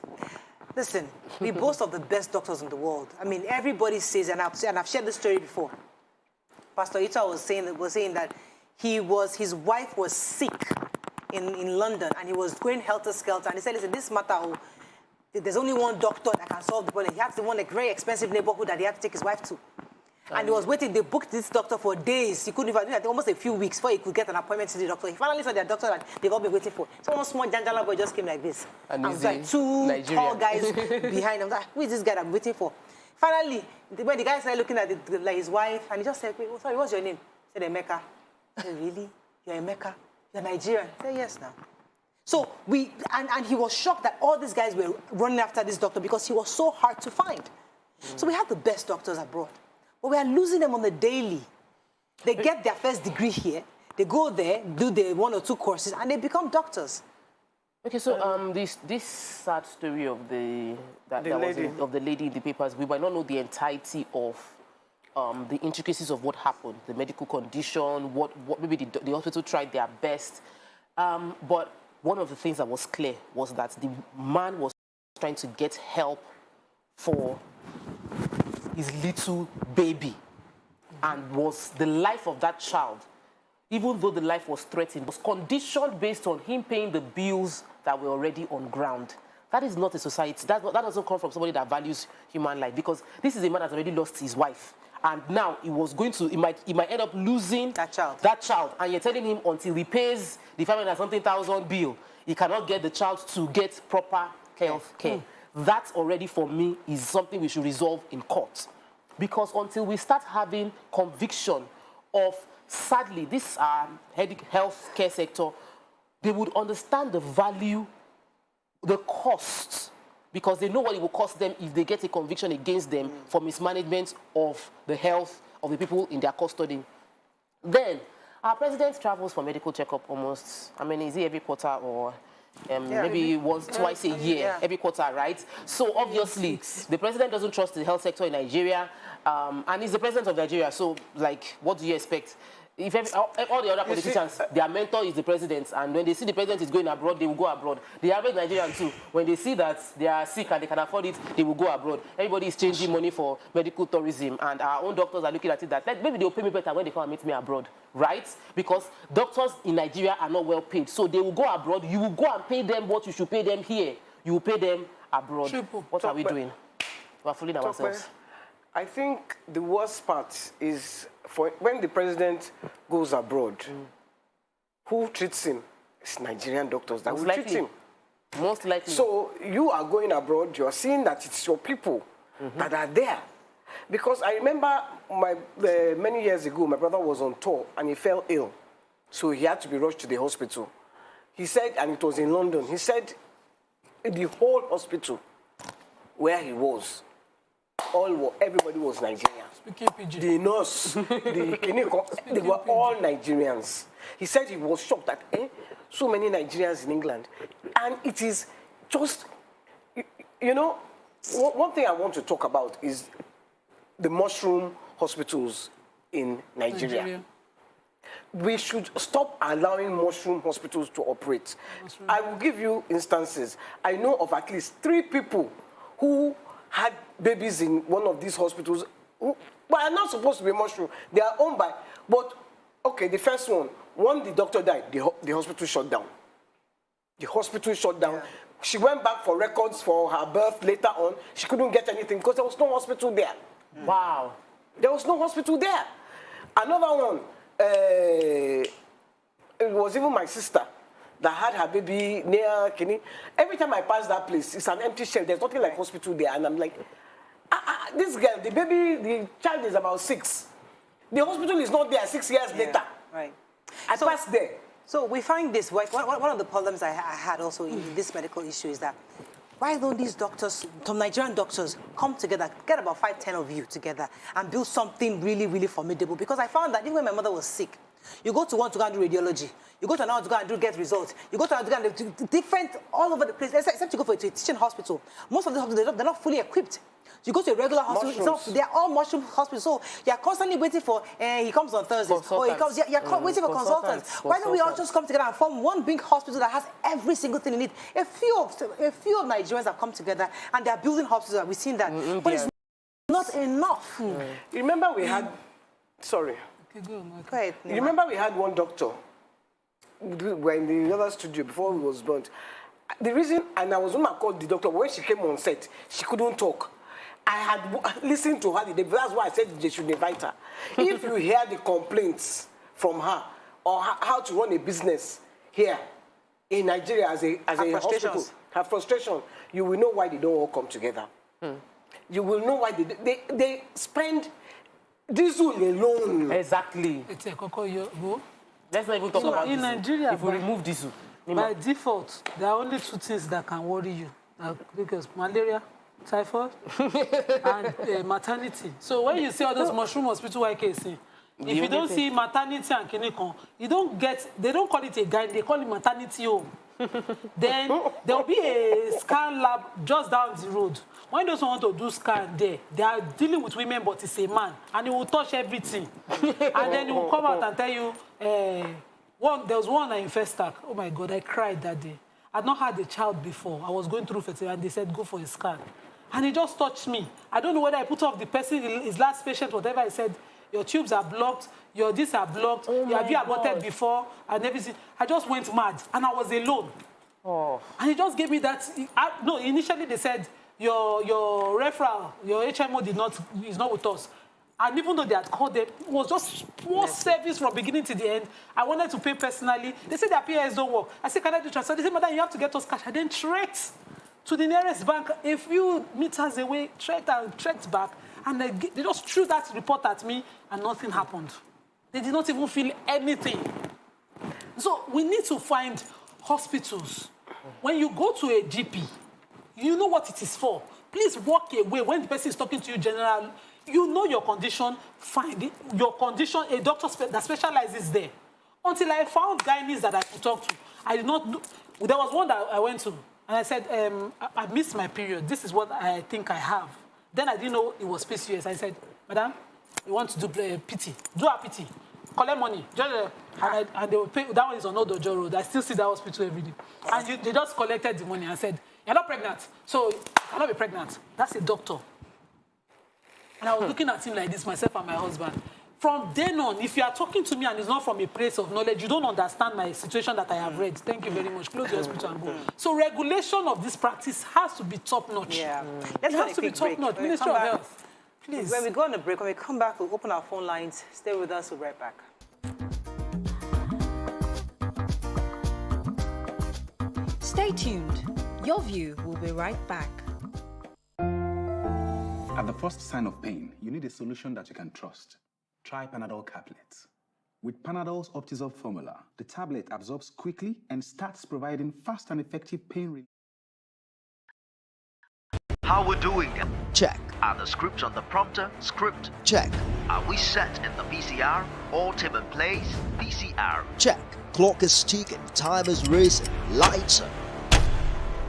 Listen, we boast of the best doctors in the world. I mean, everybody says, and I've shared this story before. Pastor Ita was saying that his wife was sick in London, and he was going helter-skelter, and he said, listen, this matter, there's only one doctor that can solve the problem. He had to one very expensive neighborhood that he had to take his wife to. And he was waiting. They booked this doctor for days. He couldn't even, almost a few weeks before he could get an appointment to the doctor. He finally saw their doctor that they've all been waiting for. So one small Janjala boy just came like this. And I was like, two tall guys behind him. I was like, who is this guy that I'm waiting for? Finally, when the guy started looking at like his wife, and he just said, wait, sorry, what's your name? He said, Emeka. I said, really? You're Emeka? You're Nigerian? I said, yes, now. So and he was shocked that all these guys were running after this doctor because he was so hard to find. So we have the best doctors abroad, but we are losing them on the daily. They get their first degree here, they go there, do the 1 or 2 courses, and they become doctors. Okay, so this sad story of the lady in the papers, we might not know the entirety of the intricacies of what happened, the medical condition, what maybe the hospital tried their best, but one of the things that was clear was that the man was trying to get help for his little baby, and was the life of that child, even though the life was threatened, was conditioned based on him paying the bills that were already on ground. That is not a society. That doesn't come from somebody that values human life, because this is a man that's already lost his wife. And now he was going to, he might end up losing that child. And you're telling him until he pays the 500,000 bill, he cannot get the child to get proper health care. That already, for me, is something we should resolve in court. Because until we start having conviction of, sadly, this health care sector, they would understand the value, the cost, because they know what it will cost them if they get a conviction against them for mismanagement of the health of the people in their custody. Then, our president travels for medical checkup almost, I mean, is it every quarter or maybe once, twice a year, every quarter, right? So obviously, the president doesn't trust the health sector in Nigeria, and he's the president of Nigeria, so like, what do you expect? If all the other politicians, their mentor is the president, and when they see the president is going abroad, they will go abroad. The average Nigerian too, when they see that they are sick and they can afford it, they will go abroad. Everybody is changing money for medical tourism, and our own doctors are looking at it that maybe they'll pay me better when they come and meet me abroad, right? Because doctors in Nigeria are not well paid, so they will go abroad. You will go and pay them what you should pay them here. You will pay them abroad. What are we doing? We are fooling ourselves. I think the worst part is for when the president goes abroad, who treats him? It's Nigerian doctors that will treat him. Most likely. So you are going abroad, you are seeing that it's your people that are there. Because I remember many years ago, my brother was on tour and he fell ill. So he had to be rushed to the hospital. He said, and it was in London, he said the whole hospital where he was, everybody was Nigerian. The nurse, the clinical, they were all Nigerians. He said he was shocked that so many Nigerians in England. And it is just, you know, one thing I want to talk about is the mushroom hospitals in Nigeria. We should stop allowing mushroom hospitals to operate. I will give you instances. I know of at least 3 people who had babies in one of these hospitals but are not supposed to be mushroom. They are owned by, but okay, the first one, when the doctor died, the hospital shut down. The hospital shut down. Yeah. She went back for records for her birth later on. She couldn't get anything because there was no hospital there. Wow. There was no hospital there. Another one, it was even my sister that had her baby near Kini. Every time I pass that place, it's an empty shell. There's nothing like hospital there. And I'm like, this girl, the child is about 6. The hospital is not there 6 years later. Right. I passed there. So we find this, one of the problems I had also in this medical issue is that why don't these doctors, some Nigerian doctors, come together, get about 5, 10 of you together and build something really, really formidable? Because I found that even when my mother was sick, you go to one to go and do radiology. You go to another to go and get results. You go to another to go and do different all over the place, except you go to a teaching hospital. Most of the hospitals, they're not fully equipped. So you go to a regular hospital, they're all mushroom hospitals. So you're constantly waiting for, he comes on Thursdays, or he comes, you're waiting for consultants. Why don't we all just come together and form one big hospital that has every single thing in it? A few of Nigerians have come together and they're building hospitals. We've seen that. But it's not enough. Remember we had, sorry. Okay, go ahead. You remember we had one doctor, we were in the other studio before he was burnt. The reason, and I was when I called the doctor, when she came on set, she couldn't talk. I had listened to her, that's why I said they should invite her. If you hear the complaints from her, or how to run a business here in Nigeria as a hospital, her frustration, you will know why they don't all come together. You will know why they spend diesel alone. Exactly. Let's not even talk about in diesel. Nigeria, if we remove diesel. By default, there are only 2 things that can worry you. Because malaria, typhoid, and maternity. So when you see all those mushroom hospital YKC, if you don't see maternity and clinical, they don't call it a guide, they call it maternity home. Then there'll be a scan lab just down the road. When those want to do scan there, they are dealing with women, but it's a man, and he will touch everything. And then he will come out and tell you, there was one in Festac. Oh my God, I cried that day. I'd not had a child before. I was going through fertility, and they said, go for a scan. And he just touched me. I don't know whether I put off the person, his last patient, whatever. I said, your tubes are blocked, your this are blocked, have you aborted before, and everything. I just went mad, and I was alone. And he just gave me that. No, initially they said, your referral, your HMO is not with us. And even though they had called them, it was just poor service from beginning to the end. I wanted to pay personally. They said their PIS don't work. I said, can I do transfer? They said, madam, you have to get us cash. I then trekked to the nearest bank a few meters away, trekked back, and they just threw that report at me, and nothing happened. They did not even feel anything. So we need to find hospitals. When you go to a GP, you know what it is for. Please walk away. When the person is talking to you, general, you know your condition, find it. Your condition, a doctor that specializes there. Until I found gynaes that I could talk to. I did not do, there was one that I went to, and I said, I missed my period. This is what I think I have. Then I didn't know it was PCOS. I said, madam, you want to do PT? Do a PT. collect money. And they will pay. That one is on Odojo Road. I still see that hospital every day. And they just collected the money and said, you're not pregnant, so you cannot be pregnant. That's a doctor. And I was looking at him like this, myself and my husband. From then on, if you are talking to me and it's not from a place of knowledge, you don't understand my situation that I have read. Thank you very much. Close the hospital and go. So regulation of this practice has to be top-notch. Yeah. It has to be top-notch. Ministry of Health, please. When we go on a break, when we come back, we'll open our phone lines. Stay with us. We'll be right back. Stay tuned. Your View will be right back. At the first sign of pain, you need a solution that you can trust. Try Panadol Caplets. With Panadol's Optizorb formula, the tablet absorbs quickly and starts providing fast and effective pain relief. How we're doing? Check. Are the scripts on the prompter? Script. Check. Are we set in the PCR? All tip in place? PCR. Check. Clock is ticking, time is racing, lights are.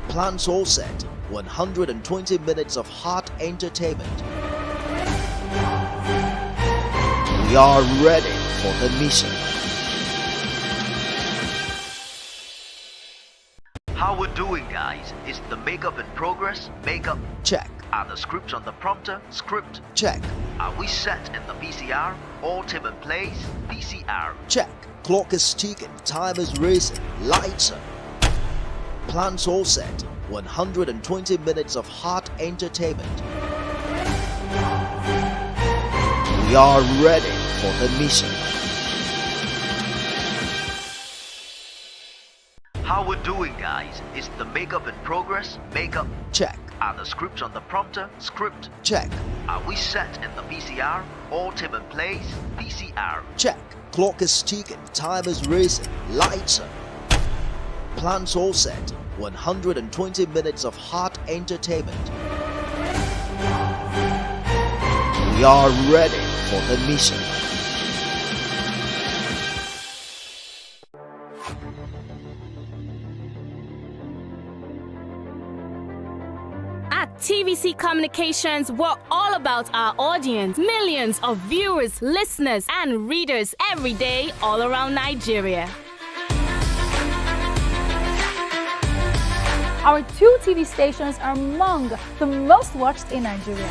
Plans all set. 120 minutes of hot entertainment. We are ready for the mission. How we're doing, guys? Is the makeup in progress? Makeup. Check. Are the scripts on the prompter? Script. Check. Are we set in the PCR? All tip in place? PCR. Check. Clock is ticking, time is racing, lights are. Plans all set. 120 minutes of hot entertainment. We are ready for the mission. How we're doing, guys? Is the makeup in progress? Makeup. Check. Are the scripts on the prompter? Script. Check. Are we set in the PCR? All tip in place? PCR. Check. Clock is ticking, time is racing, lights are. Plans all set. 120 minutes of hot entertainment. We are ready for the mission. At TVC Communications, we're all about our audience. Millions of viewers, listeners, and readers every day all around Nigeria. Our 2 TV stations are among the most watched in Nigeria.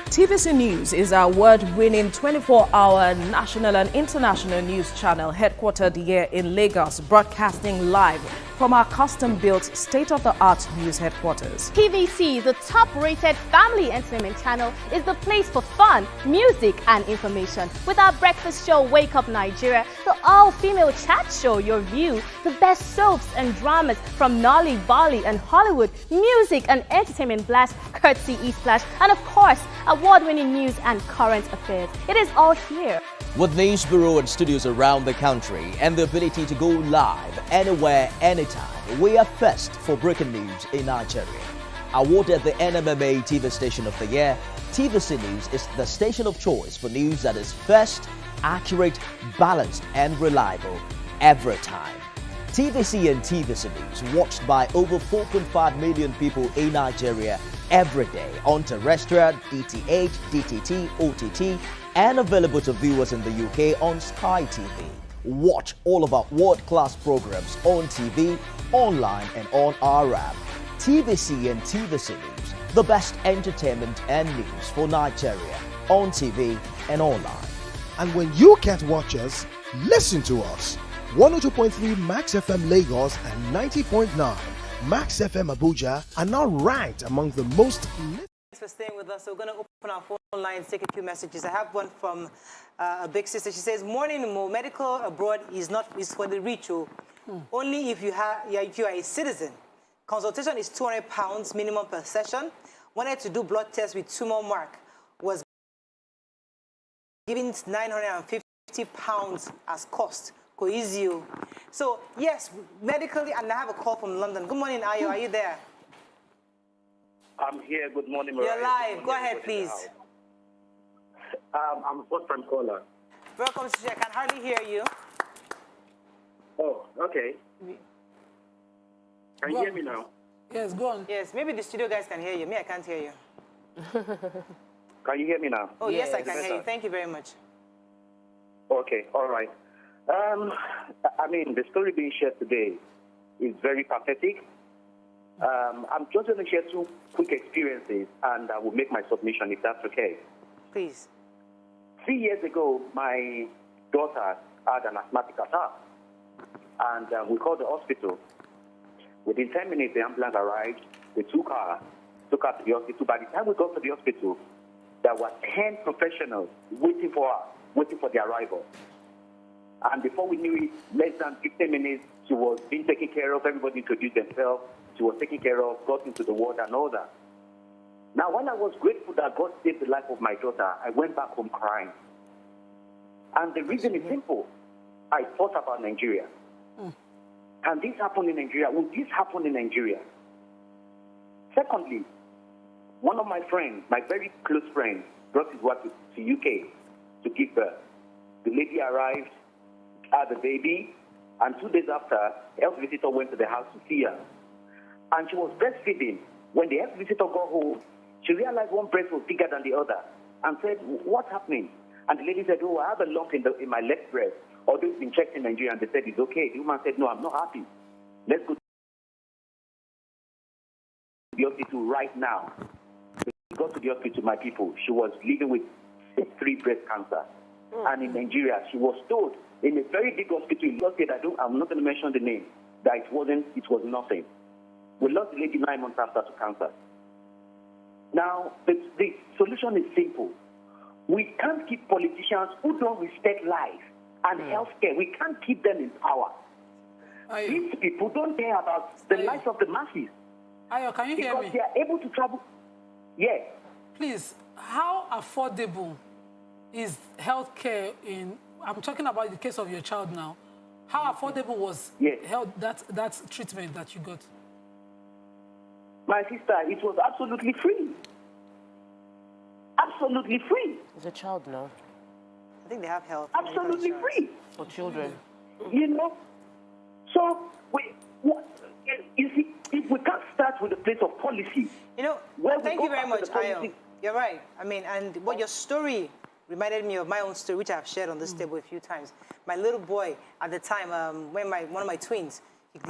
TVC News is our award-winning 24-hour national and international news channel headquartered here in Lagos, broadcasting live from our custom-built state-of-the-art news headquarters. TVC, the top-rated family entertainment channel, is the place for fun, music, and information. With our breakfast show, Wake Up Nigeria, the all-female chat show, Your View, the best soaps and dramas from Nolly, Bolly, and Hollywood, music and entertainment blast, courtesy E-Splash, and of course, award-winning news and current affairs. It is all here. With news bureau and studios around the country and the ability to go live anywhere, anytime, we are first for breaking news in Nigeria. Awarded the NMMA TV Station of the Year, TVC News is the station of choice for news that is first, accurate, balanced, and reliable every time. TVC and TVC News watched by over 4.5 million people in Nigeria every day on terrestrial, DTH, DTT, OTT, and available to viewers in the UK on Sky TV. Watch all of our world-class programs on TV, online, and on our app. TVC and TVC News, the best entertainment and news for Nigeria on TV and online. And when you can't watch us, listen to us. 102.3 Max FM Lagos and 90.9 Max FM Abuja are now ranked among the most. Thanks for staying with us. So we're going to open our phone lines, take a few messages. I have one from a big sister. She says, "Morning, Mo. Medical abroad is for the rich. Only if you are a citizen. Consultation is £200 minimum per session. Wanted to do blood tests with tumor mark. Was given £950 as cost. Coesio." So yes, medically, and I have a call from London. Good morning, Ayo. Are you there? I'm here. Good morning, You're Mariah. live. Go ahead, please. I'm a first-time caller. Welcome, sister. I can hardly hear you. Oh, okay. Can you hear me now? Yes, go on. Yes, maybe the studio guys can hear you. Me, I can't hear you. Can you hear me now? Oh, yes, I can hear you. Thank you very much. Okay, all right. I mean, the story being shared today is very pathetic. I'm just going to share 2 quick experiences, and I will make my submission if that's okay. Please. 3 years ago, my daughter had an asthmatic attack, and we called the hospital. Within 10 minutes, the ambulance arrived. They took her to the hospital. By the time we got to the hospital, there were 10 professionals waiting for her, waiting for the arrival. And before we knew it, less than 15 minutes, she was being taken care of. Everybody introduced themselves. She was taken care of, got into the ward and all that. Now, when I was grateful that God saved the life of my daughter, I went back home crying. And the reason is simple. I thought about Nigeria. Can this happen in Nigeria? Will this happen in Nigeria? Secondly, one of my friends, my very close friend, brought his wife to UK to give birth. The lady arrived, had the baby, and 2 days after, the health visitor went to the house to see her. And she was breastfeeding. When the health visitor got home, she realized one breast was bigger than the other and said, "What's happening?" And the lady said, "Oh, I have a lump in my left breast. Although it's been checked in Nigeria," and they said it's okay. The woman said, "No, I'm not happy. Let's go to the hospital right now." We got to the hospital, my people. She was living with stage 3 breast cancer. And in Nigeria, she was told in a very big hospital, I'm not going to mention the name, that it was nothing. We lost the lady 9 months after to cancer. Now, the solution is simple. We can't keep politicians who don't respect life and healthcare. We can't keep them in power. These people don't care about the lives of the masses. Ayo, can you hear me? Because they are able to travel. Yes. Please, how affordable is healthcare in? I'm talking about the case of your child now. How affordable was that treatment that you got? My sister, it was absolutely free. Absolutely free. It's a child now. I think they have health. Absolutely free. For children. You know? So, you see, if we can't start with the place of policy. You know, thank you very much, Ayo. You're right. I mean, and what your story reminded me of my own story, which I've shared on this table a few times. My little boy, at the time, when one of my twins,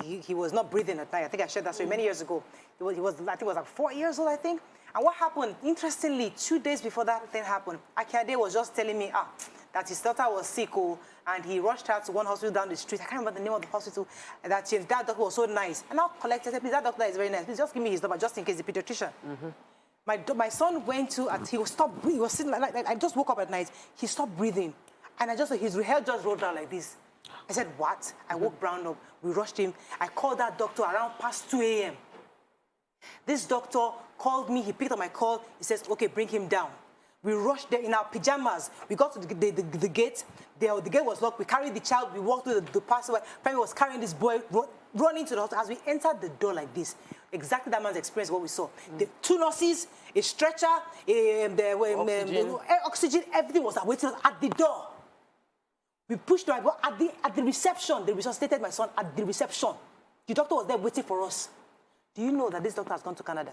he was not breathing at night. I think I shared that story many years ago. He was I think it was like 4 years old, I think. And what happened, interestingly, 2 days before that thing happened, Akade was just telling me that his daughter was sick, and he rushed her to one hospital down the street. I can't remember the name of the hospital. And that doctor was so nice. And I collected, said, "Please, that doctor is very nice. Please just give me his number, just in case, the pediatrician." My son went to, he was stopped breathing. He was sitting like I just woke up at night. He stopped breathing. And his hair just rolled down like this. I said, "What?" I woke Brown up. We rushed him. I called that doctor around past 2 a.m. This doctor called me. He picked up my call. He says, "Okay, bring him down." We rushed there in our pajamas. We got to the gate. The gate was locked. We carried the child. We walked through the passageway. Family was carrying this boy, running to the hospital. As we entered the door like this, exactly that man's experience, what we saw. The 2 nurses, a stretcher, oxygen, everything was awaiting us at the door. We pushed right at the reception. They resuscitated my son at the reception. The doctor was there waiting for us. Do you know that this doctor has gone to Canada?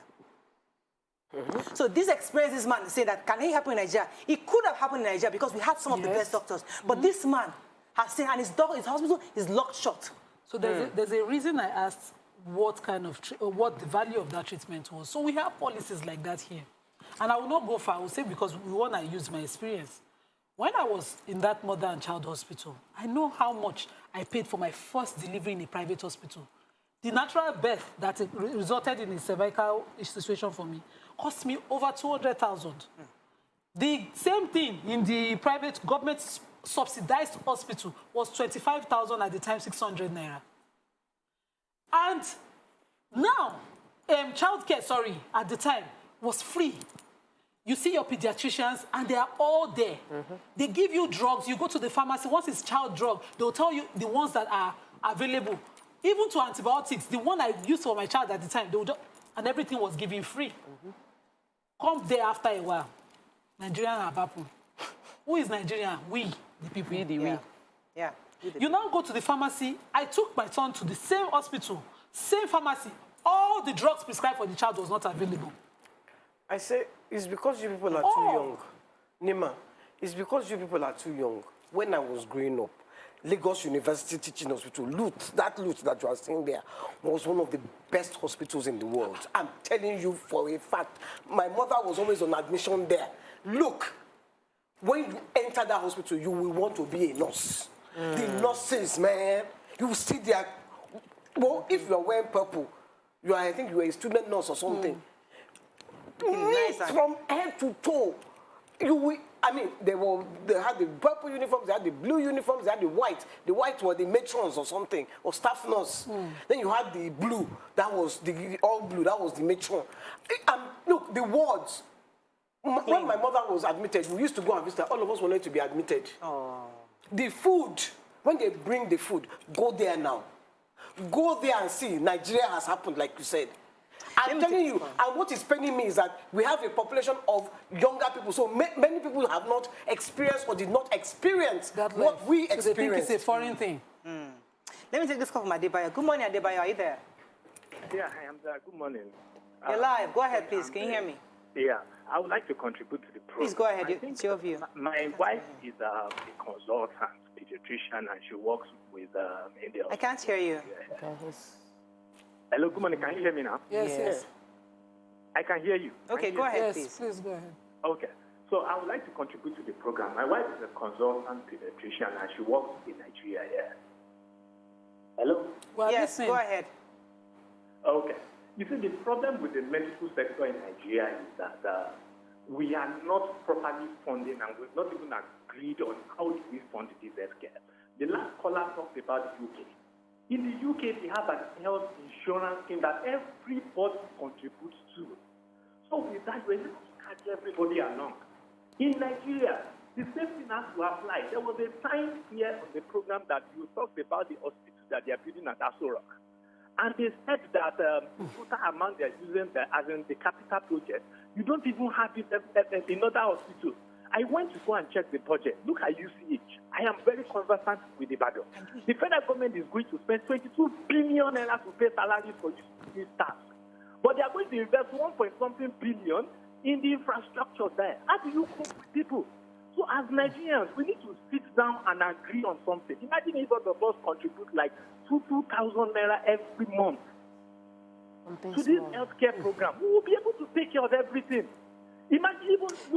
So this experience, this man said that, can it happen in Nigeria? It could have happened in Nigeria because we had some of the best doctors. But this man has said, and his hospital is locked shut. So there's a reason I asked what the value of that treatment was. So we have policies like that here. And I will not go far. I will say because we want to use my experience. When I was in that mother and child hospital, I know how much I paid for my first delivery in a private hospital. The natural birth that resulted in a cervical situation for me cost me over 200,000. The same thing in the private government subsidized hospital was 25,000 at the time, 600 naira. And now, childcare, at the time, was free. You see your pediatricians, and they are all there. They give you drugs. You go to the pharmacy. Once it's child drug, they'll tell you the ones that are available. Even to antibiotics, the one I used for my child at the time, and everything was given free. Come there after a while. Nigerian have happened. Who is Nigerian? We, the people. We. You now go to the pharmacy. I took my son to the same hospital, same pharmacy. All the drugs prescribed for the child was not available. I say, it's because you people are too young. Nima, it's because you people are too young. when I was growing up, Lagos University Teaching Hospital, that that you are seeing there, was one of the best hospitals in the world. I'm telling you for a fact. My mother was always on admission there. Look, when you enter that hospital, you will want to be a nurse. The nurses, man, you will see their... Well, if you are wearing purple, I think you are a student nurse or something. Neat from head to toe. They had the purple uniforms, they had the blue uniforms, they had the white. The white were the matrons or something, or staff nurse. Then you had the blue, that was the all blue, that was the matron. Look, the wards. When my mother was admitted, we used to go and visit her. All of us wanted to be admitted. The food, when they bring the food, go there now. Go there and see. Nigeria has happened, like you said. I'm telling you, and what is paining me is that we have a population of younger people, so many people have not experienced or did not experience what we experienced. They think it's a foreign thing. Let me take this call from Adebayo. Good morning, Adebayo. Are you there? Yeah, I am there. Good morning. You're live. Go ahead, please. Can you hear me? Yeah, I would like to contribute to the program. Please go ahead. It's your view. My wife is a consultant, pediatrician, and she works with India. I can't hear you. Hello, good morning. Can you hear me now? Yes. I can hear you. Okay, go ahead, please. Please go ahead. Okay. So I would like to contribute to the program. My wife is a consultant pediatrician and she works in Nigeria here. Hello? Yes, go ahead. Okay. You see, the problem with the medical sector in Nigeria is that we are not properly funding and we've not even agreed on how do we fund this healthcare. The last caller talked about the UK. In the UK, they have a health insurance scheme that everybody contributes to. So with that, we're able to catch everybody along. In Nigeria, the same thing has to apply. There was a time here on the program that you talked about the hospitals that they are building at Aso Rock. And they said that the total amount they're using, as in the capital project, you don't even have it in other hospitals. I went to go and check the budget. Look at UCH. I am very conversant with the budget. The federal government is going to spend 22 billion to pay salaries for UCH staff. But they are going to invest 1.something billion in the infrastructure there. How do you cope with people? So as Nigerians, we need to sit down and agree on something. Imagine if all of us contribute like 2,000 naira every month to this healthcare program. We will be able to take care of everything.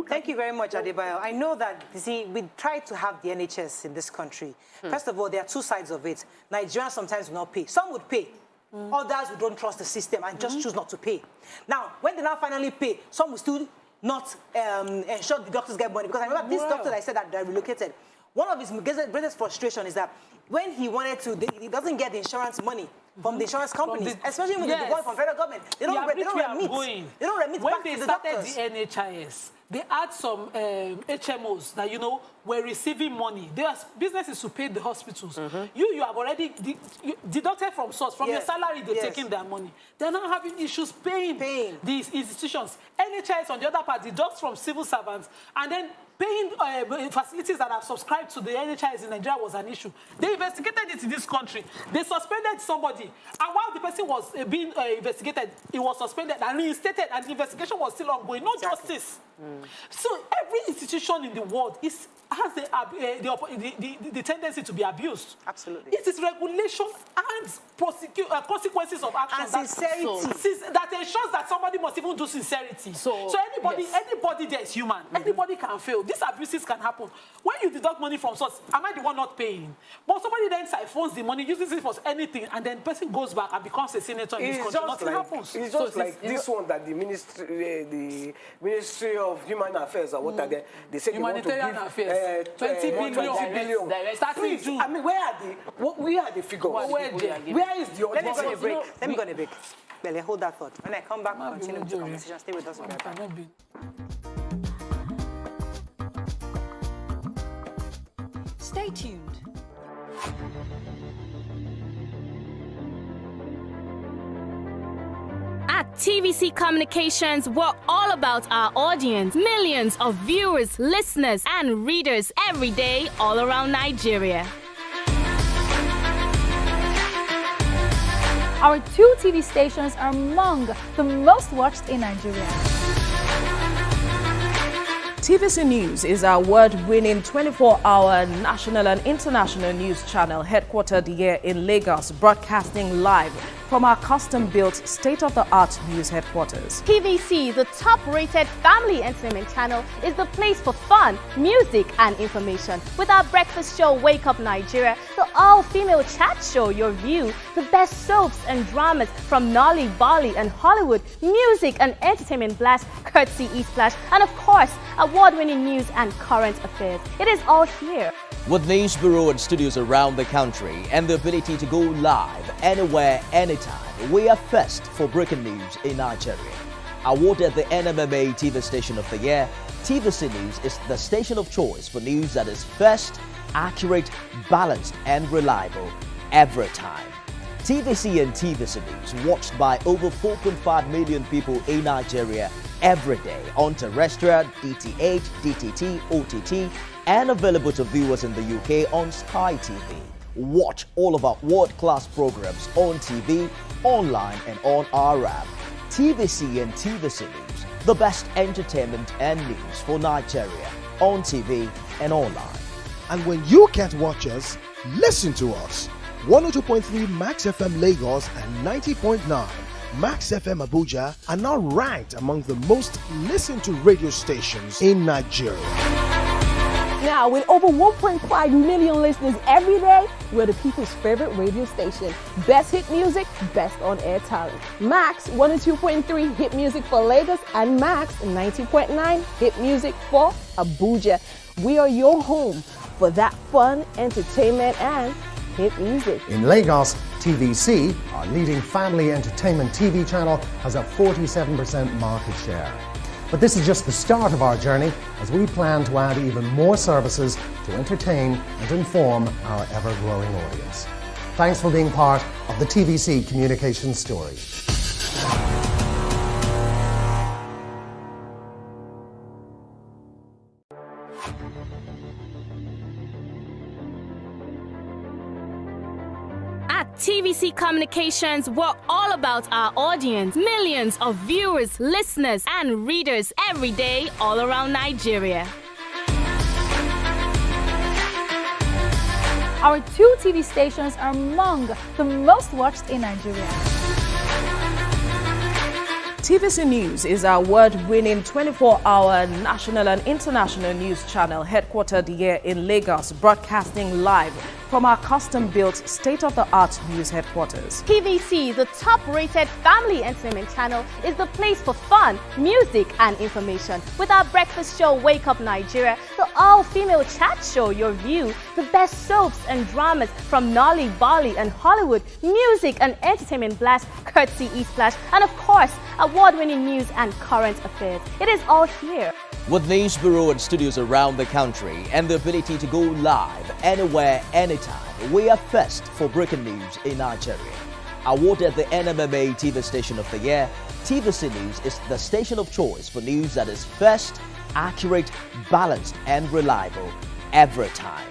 Thank you very much, Adebayo. I know that, you see, we try to have the NHS in this country. First of all, there are two sides of it. Nigerians sometimes will not pay. Some would pay. Others who don't trust the system and just choose not to pay. Now, when they now finally pay, some will still not ensure the doctors get money. Because I remember this doctor that I said that they're relocated. One of his greatest frustration is that when he wanted to, he doesn't get the insurance money from the insurance companies, especially when they go from federal government. They don't remit back to the doctors. When they started the NHIS, they had some HMOs that, you know, were receiving money. There are businesses to pay the hospitals. You have already deducted from source, from your salary, they're taking their money. They're now having issues paying these institutions. NHIS, on the other part, deducts from civil servants, and then paying facilities that have subscribed to the NHIS in Nigeria was an issue. They investigated it in this country. They suspended somebody. And while the person was being investigated, he was suspended and reinstated, and the investigation was still ongoing. No justice. So every institution in the world has the tendency to be abused. Absolutely. It is regulation and consequences of action and sincerity that ensures that somebody must even do sincerity. So anybody there is human. Anybody can fail. These abuses can happen. When you deduct money from source, am I the one not paying? But somebody then siphons the money, uses it for anything, and then the person goes back and becomes a senator in this country. Nothing happens. It's just like this one that the Ministry of Human Affairs or what are they say Humanitarian they want to give, affairs. 20 billion. Please, I mean, where are the figures? Where is the audience? Let me go on a break. Bele, hold that thought. When I come back, continue the conversation. Stay with us. Stay tuned. At TVC Communications, we're all about our audience. Millions of viewers, listeners, and readers every day, all around Nigeria. Our 2 TV stations are among the most watched in Nigeria. TVC News is our award-winning 24-hour national and international news channel headquartered here in Lagos, broadcasting live from our custom-built state-of-the-art news headquarters. TVC, the top-rated family entertainment channel, is the place for fun, music and information. With our breakfast show, Wake Up Nigeria, the all-female chat show, Your View, the best soaps and dramas from Nolly, Bali and Hollywood, music and entertainment blast, courtesy E-Splash, and of course, award-winning news and current affairs. It is all here. With news bureau and studios around the country and the ability to go live anywhere, anytime, we are first for breaking news in Nigeria. Awarded the NMMA TV Station of the Year, TVC News is the station of choice for news that is first, accurate, balanced and reliable every time. TVC and TVC News watched by over 4.5 million people in Nigeria every day on terrestrial, DTH, DTT, OTT, and available to viewers in the UK on Sky TV. Watch all of our world-class programs on TV, online and on our app. TVC and TVC News, the best entertainment and news for Nigeria on TV and online. And when you can't watch us, listen to us. 102.3 Max FM Lagos and 90.9 Max FM Abuja are now ranked among the most listened to radio stations in Nigeria. Now, with over 1.5 million listeners every day, we're the people's favorite radio station. Best hit music, best on-air talent. Max 102.3 hit music for Lagos and Max 90.9 hit music for Abuja. We are your home for that fun, entertainment, and hit music. In Lagos, TVC, our leading family entertainment TV channel, has a 47% market share. But this is just the start of our journey, as we plan to add even more services to entertain and inform our ever-growing audience. Thanks for being part of the TVC communications story. At TVC Communications, we're all about our audience. Millions of viewers, listeners, and readers every day all around Nigeria. Our 2 TV stations are among the most watched in Nigeria. TVC News is our award-winning 24-hour national and international news channel headquartered here in Lagos, broadcasting live from our custom-built state-of-the-art news headquarters. TVC, the top-rated family entertainment channel, is the place for fun, music and information. With our breakfast show, Wake Up Nigeria, the all-female chat show, Your View, the best soaps and dramas from Nolly, Bali and Hollywood, music and entertainment blast, courtesy E-Splash, and of course, award-winning news and current affairs. It is all here. With news bureau and studios around the country and the ability to go live anywhere, anytime, we are first for breaking news in Nigeria. Awarded the NMMA TV Station of the Year, TVC News is the station of choice for news that is first, accurate, balanced and reliable every time.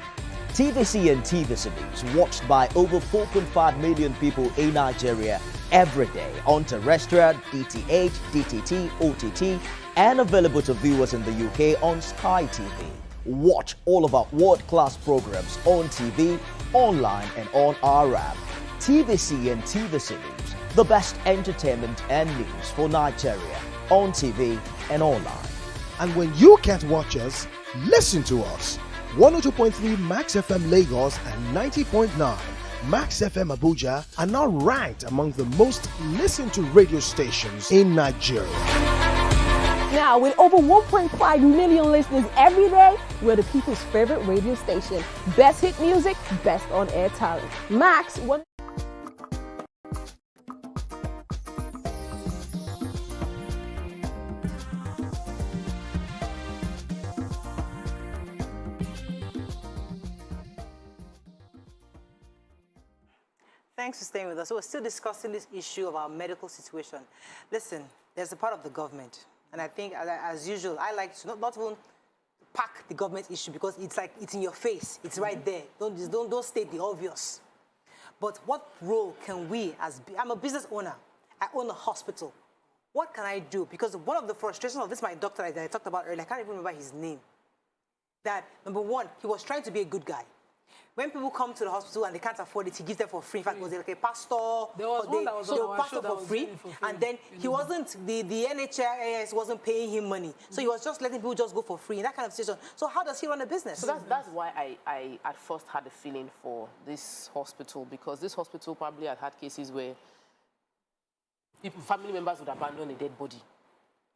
TVC and TVC News watched by over 4.5 million people in Nigeria every day on terrestrial, DTH, DTT, OTT, and available to viewers in the UK on Sky TV. Watch all of our world-class programs on TV, online and on our app. TVC and TVC News, the best entertainment and news for Nigeria on TV and online. And when you can't watch us, listen to us. 102.3 Max FM Lagos and 90.9 Max FM Abuja are now ranked among the most listened to radio stations in Nigeria. Now, with over 1.5 million listeners every day, we're the people's favorite radio station. Best hit music, best on-air talent. Max 1. Thanks for staying with us. So we're still discussing this issue of our medical situation. Listen, there's a part of the government, and I think, as usual, I like to not even pack the government issue because it's like it's in your face. It's right there. Don't state the obvious. But what role can we, I'm a business owner. I own a hospital. what can I do? Because one of the frustrations of this, my doctor that I talked about earlier, I can't even remember his name. That, number one, he was trying to be a good guy. When people come to the hospital and they can't afford it, he gives them for free. In fact, it was like a pastor. There was one that was on our show for free. And then he wasn't, the NHS wasn't paying him money. So he was just letting people just go for free in that kind of situation. So how does he run a business? So that's why I at first had a feeling for this hospital, because this hospital probably had cases where family members would abandon a dead body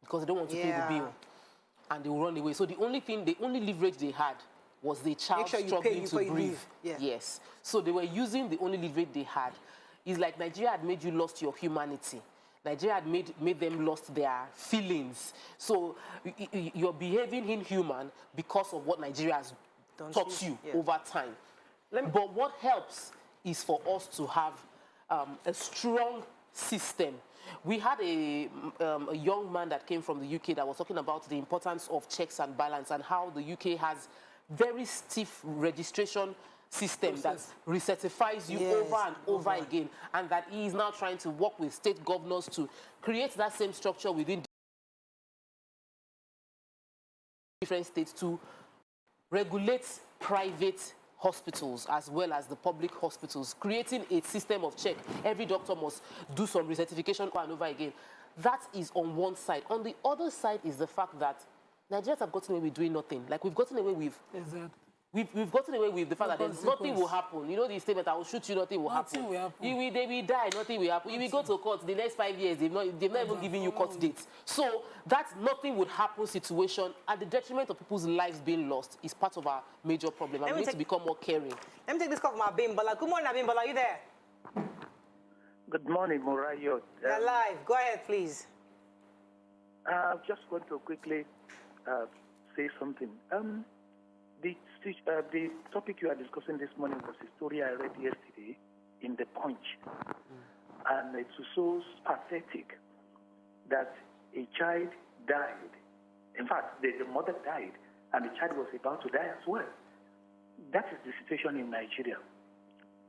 because they don't want to pay the bill. And they will run away. So the only leverage they had was the child struggling to breathe. Yes. So they were using the only leverage they had. It's like Nigeria had made you lost your humanity. Nigeria had made them lost their feelings. So you're behaving inhuman because of what Nigeria has taught you over time. But what helps is for us to have a strong system. We had a young man that came from the UK that was talking about the importance of checks and balance and how the UK has very stiff registration system that recertifies you over and over again, and that he is now trying to work with state governors to create that same structure within different states to regulate private hospitals as well as the public hospitals, creating a system of check. Every doctor must do some recertification over and over again. That is on one side. On the other side is the fact that Nigerians have gotten away with doing nothing. Like we've gotten away with... We've gotten away with the fact that nothing will happen. You know the statement, I will shoot you, nothing will happen. They will die, nothing will happen. You will go to court the next 5 years, they've not even given you court dates. So that nothing would happen situation at the detriment of people's lives being lost is part of our major problem. And we need to become more caring. Let me take this call from Abimbola. Good morning, Abimbola. Are you there? Good morning, Morayo. You're live. Go ahead, please. I just want to quickly say something. The topic you are discussing this morning was a story I read yesterday in The Punch. And it's so pathetic that a child died. In fact, the mother died and the child was about to die as well. That is the situation in Nigeria.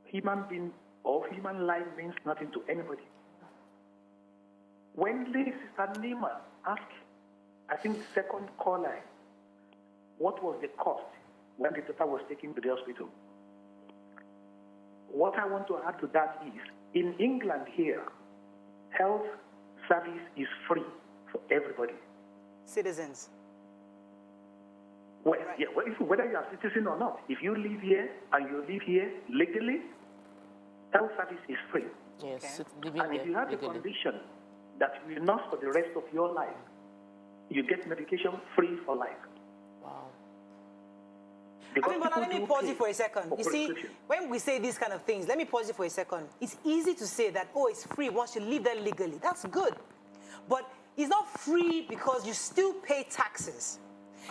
Human being or human life means nothing to anybody. When Lady Sister Nima asked, I think second caller, what was the cost when the daughter was taken to the hospital? What I want to add to that is, in England here, health service is free for everybody. Citizens. Well, yeah, whether you are a citizen or not, if you live here and you live here legally, health service is free. Yes, and if you have a condition that will not for the rest of your life, you get medication free for life. Wow. Let me pause you for a second. You see, when we say these kind of things, let me pause you for a second. It's easy to say that, oh, it's free once you live there legally. That's good. But it's not free because you still pay taxes.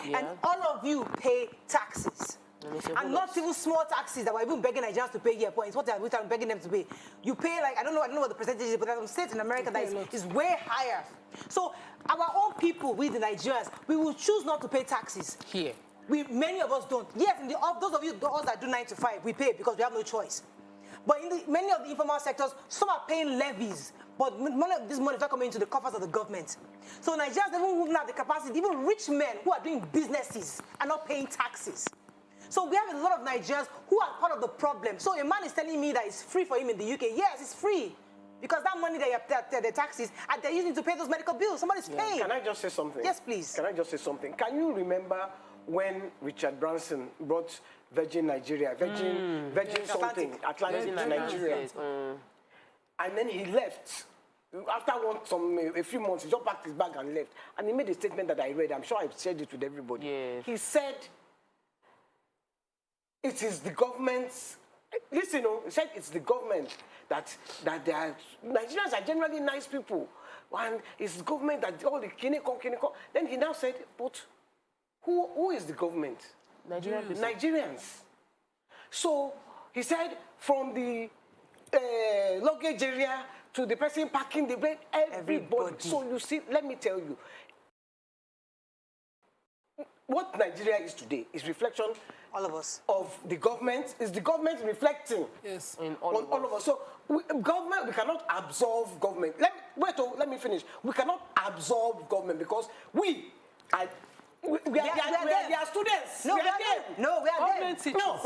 Yeah. And all of you pay taxes. And not even small taxes that we're even begging Nigerians to pay here. It's what I'm begging them to pay. You pay like, I don't know what the percentage is, but there are some states in America that is way higher. So our own people, we the Nigerians, we will choose not to pay taxes. Here. Many of us don't. Yes, those of you that do 9 to 5, we pay because we have no choice. But in many of the informal sectors, some are paying levies, but none of this money is not coming into the coffers of the government. So Nigerians don't have the capacity, even rich men who are doing businesses are not paying taxes. So we have a lot of Nigerians who are part of the problem. So a man is telling me that it's free for him in the UK. Yes, it's free. Because that money the taxes, they're using to pay those medical bills. Somebody's paying. Can I just say something? Yes, please. Can I just say something? Can you remember when Richard Branson brought Virgin Nigeria, Virgin something, Atlantic to Nigeria? And then he left. After a few months, he just packed his bag and left. And he made a statement that I read. I'm sure I've shared it with everybody. Yes. He said, it is the government's, listen, he said it's the government that they are, Nigerians are generally nice people. And it's the government that all the kineko. Then he now said, but who is the government? Nigerians. So he said, from the luggage area to the person packing the bread, everybody. So you see, let me tell you, what Nigeria is today is reflection, all of us, of the government. Is the government reflecting yes on all of us? So government, we cannot absolve government. wait, let me finish. We cannot absorb government because we are students. No, we are them. No, we are them. No,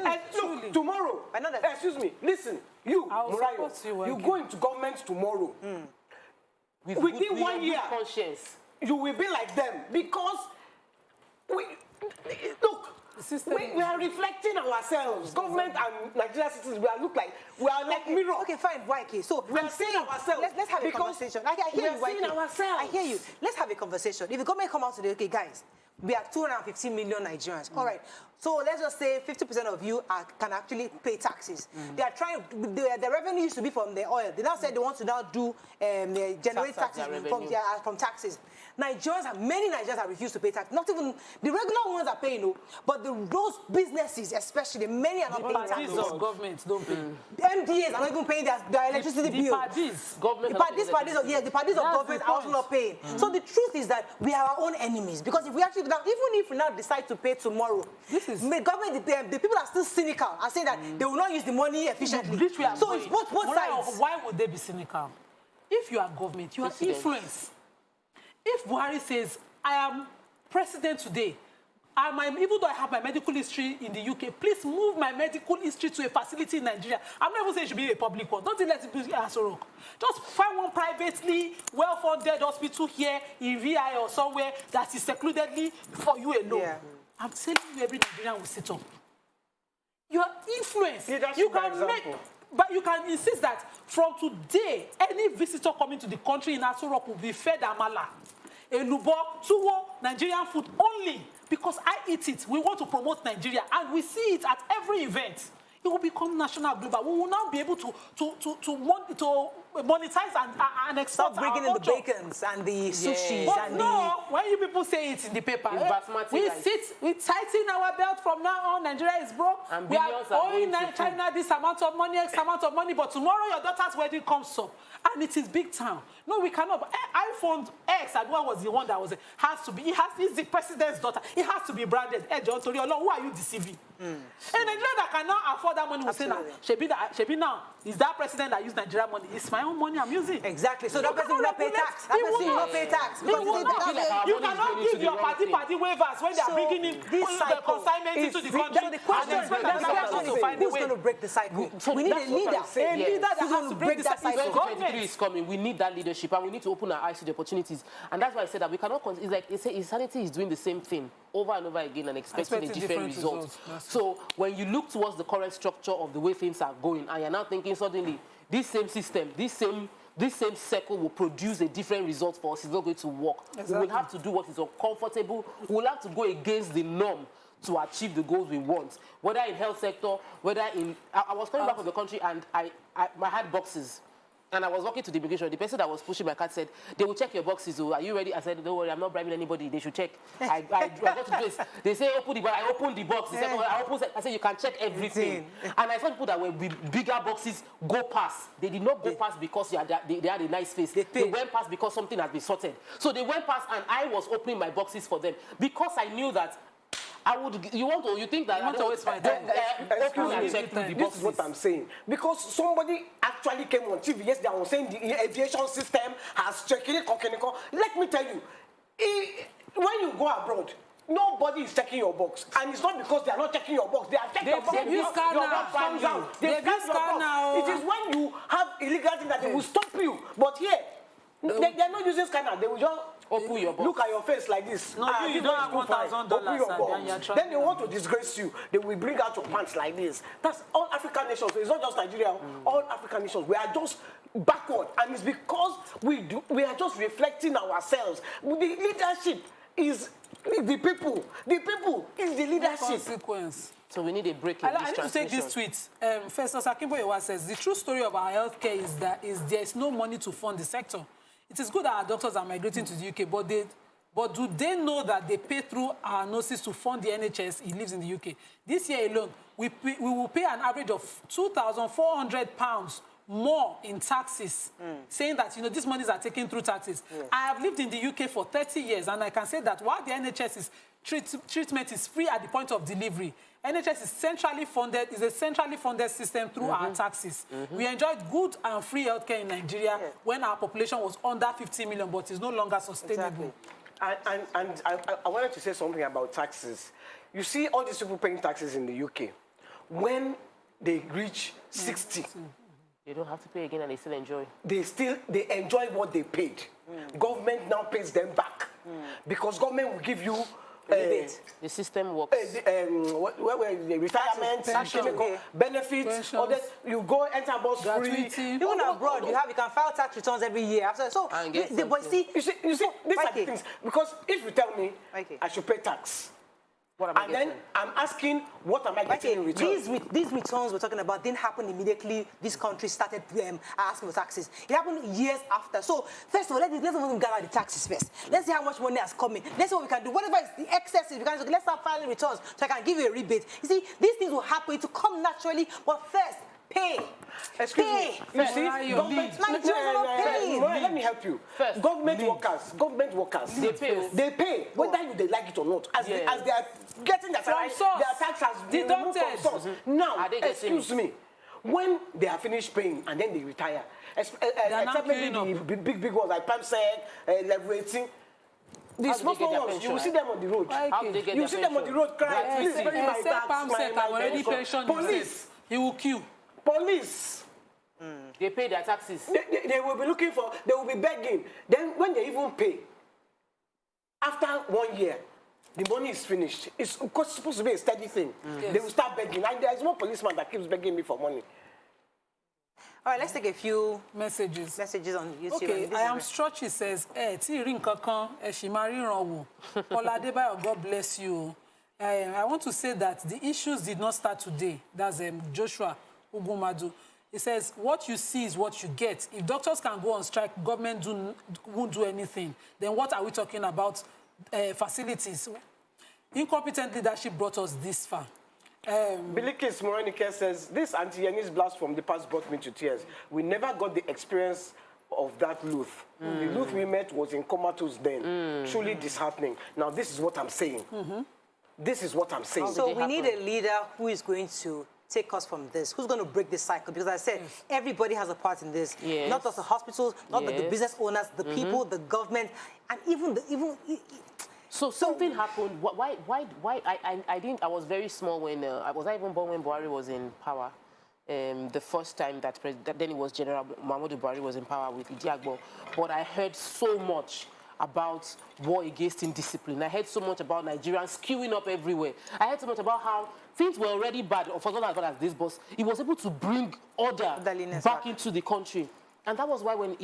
and look, tomorrow, excuse me, listen, you, Murayo, you go into government tomorrow. Within 1 year, conscience. You will be like them because look, we are reflecting ourselves. Government and Nigerian citizens, we are like mirror. Okay, fine, Waiki. So we are seeing ourselves. Let's have a conversation. I hear you, Waiki. I hear you. Let's have a conversation. If the government come out today, okay, guys, we are 250 million Nigerians. All right. So let's just say 50% of you can actually pay taxes. They are trying. The revenue used to be from the oil. They now said they want to now do generate taxes from taxes. Many Nigerians have refused to pay tax. Not even the regular ones are paying, but those businesses, especially, many are not paying taxes. Of government don't pay. MDAs are not even paying their electricity bill. The parties of government are also not paying. So the truth is that we are our own enemies because if we actually even if we now decide to pay tomorrow, the people are still cynical and saying that they will not use the money efficiently. So it's both sides. Why would they be cynical? If you are government, you are influence. If Buhari says, I am president today, even though I have my medical history in the UK, please move my medical history to a facility in Nigeria. I'm not even saying it should be a public one. Don't let it be Asorok. Just find one privately well-funded hospital here in VI or somewhere that is secludedly for you alone. Yeah. I'm telling you, every Nigerian will sit up. Your influence. You can make... But you can insist that from today, any visitor coming to the country in Asorok will be fed amala, elubo, tuwo, Nigerian food only because I eat it. We want to promote Nigeria, and we see it at every event. It will become national global. We will now be able to monetize and export. Stop bringing in the bacons and the sushis. But when you people say it in the paper, we tighten our belt from now on. Nigeria is broke. And we are owing China this amount of money, X amount of money. But tomorrow your daughter's wedding comes up, and it is big town. No, we cannot. iPhone X, and what was the one that was has to be? It's the president's daughter. It has to be branded. Hey, John Tori, who are you deceiving? And Nigeria that cannot afford that money will say now, Shebi now, is that president that used Nigeria money? It's my own money I'm using. Exactly. So that person will not pay tax. That person will not pay tax. You cannot give your party waivers when they are bringing in the consignment into the country. The question is, who's going to break the cycle? We need a leader. A leader that has to break that cycle. Government is coming. We need that leadership, and we need to open our eyes to the opportunities. And that's why I said that we cannot. It's like insanity is doing the same thing over and over again and expecting a different result. So when you look towards the current structure of the way things are going, and you're now thinking suddenly this same system, this same circle will produce a different result for us, it's not going to work. Exactly. We will have to do what is uncomfortable. We will have to go against the norm to achieve the goals we want. Whether in health sector, whether in... I was coming back from the country and I had boxes. And I was walking to the immigration. The person that was pushing my card said, they will check your boxes. So are you ready? I said, don't worry, I'm not bribing anybody. They should check. I got to place. They say, open the box. I opened the box. They said, I said, you can check everything. And I saw people that were with bigger boxes go past. They did not go past because they had a nice face. They went past because something had been sorted. So they went past and I was opening my boxes for them because I knew that you think that I want to waste my time? This is what I'm saying. Because somebody actually came on TV yesterday and was saying the aviation system has checked it. Let me tell you, when you go abroad, nobody is checking your box. And it's not because they are not checking your box. They are checking your box. Your box comes out. They scan your box. It is when you have illegal things that they will stop you. But here, they are not using scanner. They will just open your box. Look at your face like this. No, you don't have $1,000. Then they want to disgrace you. They will bring out your pants like this. That's all African nations. It's not just Nigeria. All African nations. We are just backward. And it's because we are just reflecting ourselves. The leadership is the people. The people is the leadership. Consequence. So we need a break in this I need to take this tweet. Festus Akimboyewa says, the true story of our healthcare is that there is no money to fund the sector. It is good that our doctors are migrating to the UK, but do they know that they pay through our nurses to fund the NHS? He lives in the UK. This year alone, we will pay an average of £2,400 more in taxes, saying that, these monies are taken through taxes. Yes. I have lived in the UK for 30 years, and I can say that while the NHS treatment is free at the point of delivery, NHS is centrally funded, is a centrally funded system through our taxes. We enjoyed good and free healthcare in Nigeria when our population was under 50 million, but it's no longer sustainable. And I wanted to say something about taxes. You see all these people paying taxes in the UK. When they reach 60, they don't have to pay again and they still enjoy. They enjoy what they paid. Government now pays them back. Because government will give you the system works. The retirement, benefits, all that. You go enter bus free. Even abroad, you can file tax returns every year. So, you see, these are the things. Because if you tell me I should pay tax, and then I'm asking, what am I getting in return? These returns we're talking about didn't happen immediately. This country started asking for taxes. It happened years after. So, first of all, let's even gather the taxes first. Let's see how much money has come in. Let's see what we can do. Whatever is the excess, let's start filing returns so I can give you a rebate. You see, these things will happen to come naturally, but first, pay. Excuse me. You see, government. Let me help you. First, government workers. They pay whether they like it or not. As they are getting their tax has been removed from source. Now, excuse me. When they are finished paying and then they retire, except maybe the big ones like PAMSEC, Level 18. The small ones, you will see them on the road. You will see them on the road crying, please pay my tax, my police. He will queue. Police. They pay their taxes. They will be looking for, they will be begging. Then when they even pay, after 1 year, the money is finished. It's supposed to be a steady thing. They will start begging. And there is one policeman that keeps begging me for money. All right, let's take a few messages on YouTube. Okay, I am Stretchy says, God bless you. I want to say that the issues did not start today. That's Joshua Ugumadu. He says, what you see is what you get. If doctors can go on strike, government won't do anything. Then what are we talking about? Facilities. Incompetent leadership brought us this far. Bilikis Morenike says, this anti-Yanis blast from the past brought me to tears. We never got the experience of that Luth. The Luth we met was in comatose then. Truly disheartening. Now, this is what I'm saying. This is what I'm saying. So we need a leader who is going to take us from this, who's going to break this cycle. Because I said, everybody has a part in this. Not just the hospitals, not the business owners, the people, the government, and even So something happened. Why? I was very small when I was not even born when Buhari was in power. The first time that then it was General Muhammadu Buhari was in power with Idiagbo. But I heard so much about war against indiscipline. I heard so much about Nigerians queuing up everywhere. I heard so much about how things were already bad, for not as bad as this, but he was able to bring order back into the country. And that was why when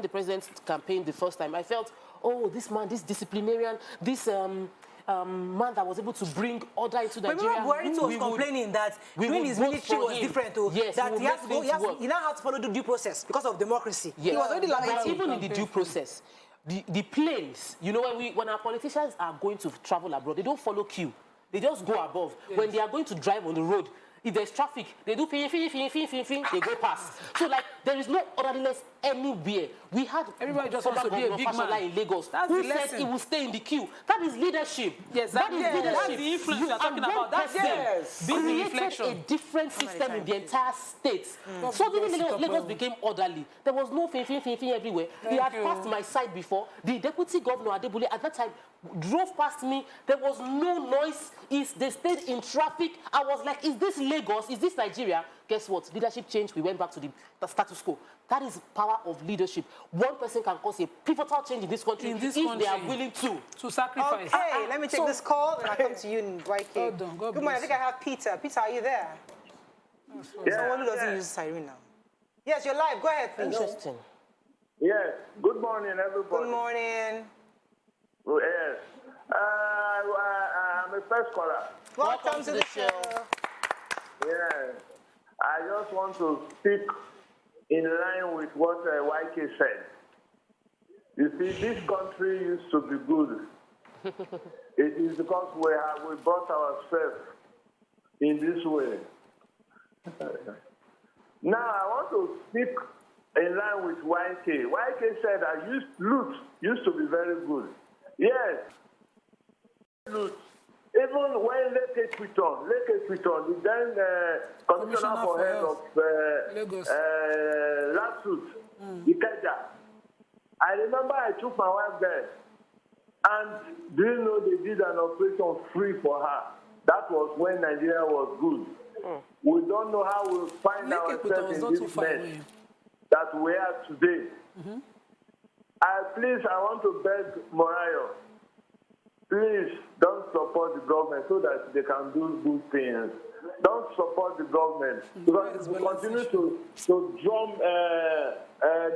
the president campaigned the first time, I felt, oh, this man, this disciplinarian, this man that was able to bring order into Nigeria. Remember, Buhari was complaining that when his military was different, that he now had to follow the due process because of democracy. Yes. He was already but even in the due process, the planes, you know, when our politicians are going to travel abroad, they don't follow queue. They just go above. When they are going to drive on the road, if there's traffic, they do fin, they go past. So, like, there is no orderliness anywhere. We had everybody just wants to be a big man in Lagos who said he will stay in the queue. That is leadership. Yes, that is leadership. That's the influence you're talking about. That's being reflection. A different system in the entire state. Suddenly, Lagos became orderly. There was no fin everywhere. He had passed my side before. The deputy governor Adebule at that time drove past me. There was no noise. They stayed in traffic. I was like, is this Lagos? Is this Nigeria? Guess what? Leadership changed. We went back to the status quo. That is power of leadership. One person can cause a pivotal change in this country if they are willing to Okay, sacrifice. let me take this call and I'll come to you in YK. Good morning. I think I have Peter. Peter, are you there? Someone who doesn't use siren now. Yes, you're live. Go ahead, please. Interesting. Yes. Good morning, everybody. Good morning. Yes. I'm a first caller. Welcome to the show. Yes. I just want to speak in line with what YK said. You see, this country used to be good. It is because we brought ourselves in this way. Now, I want to speak in line with YK. YK said that loot used to be very good. Yes, loot Even when Leke Triton, the then Commissioner for Head of Lawsuit, Ikeja, I remember I took my wife there, and do you know they did an operation free for her? That was when Nigeria was good. We don't know how we'll find ourselves in this mess that we are today. Please, I want to beg Morayo, please don't support the government so that they can do good things. Don't support the government because if we continue to drum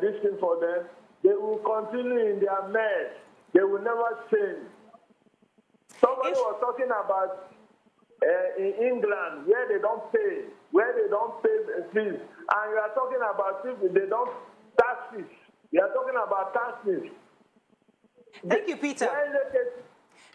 this thing for them, they will continue in their mess. They will never change. Somebody was talking about in England where they don't pay fees, and you are talking about people they don't taxes. You are talking about taxes. Thank you, Peter.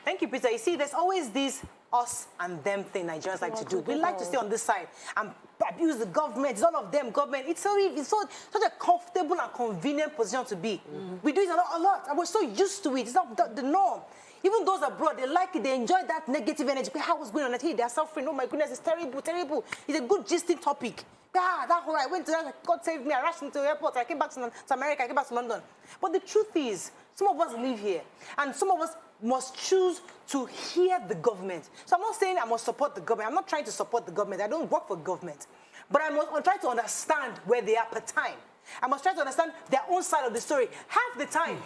Thank you, Peter. You see, there's always this us and them thing Nigerians like to do. We like to stay on this side and abuse the government. It's all of them, government. It's such a comfortable and convenient position to be. We do it a lot, and we're so used to it. It's not the norm. Even those abroad, they like it, they enjoy that negative energy. How was going on? Hey, they're suffering. Oh my goodness, it's terrible, terrible. It's a good gisting topic. That whole I went to that, God saved me, I rushed into the airport, I came back to America, I came back to London. But the truth is, some of us live here, and some of us must choose to hear the government. So I'm not saying I must support the government. I'm not trying to support the government. I don't work for government. But I'm trying to understand where they are per time. I must try to understand their own side of the story. Half the time,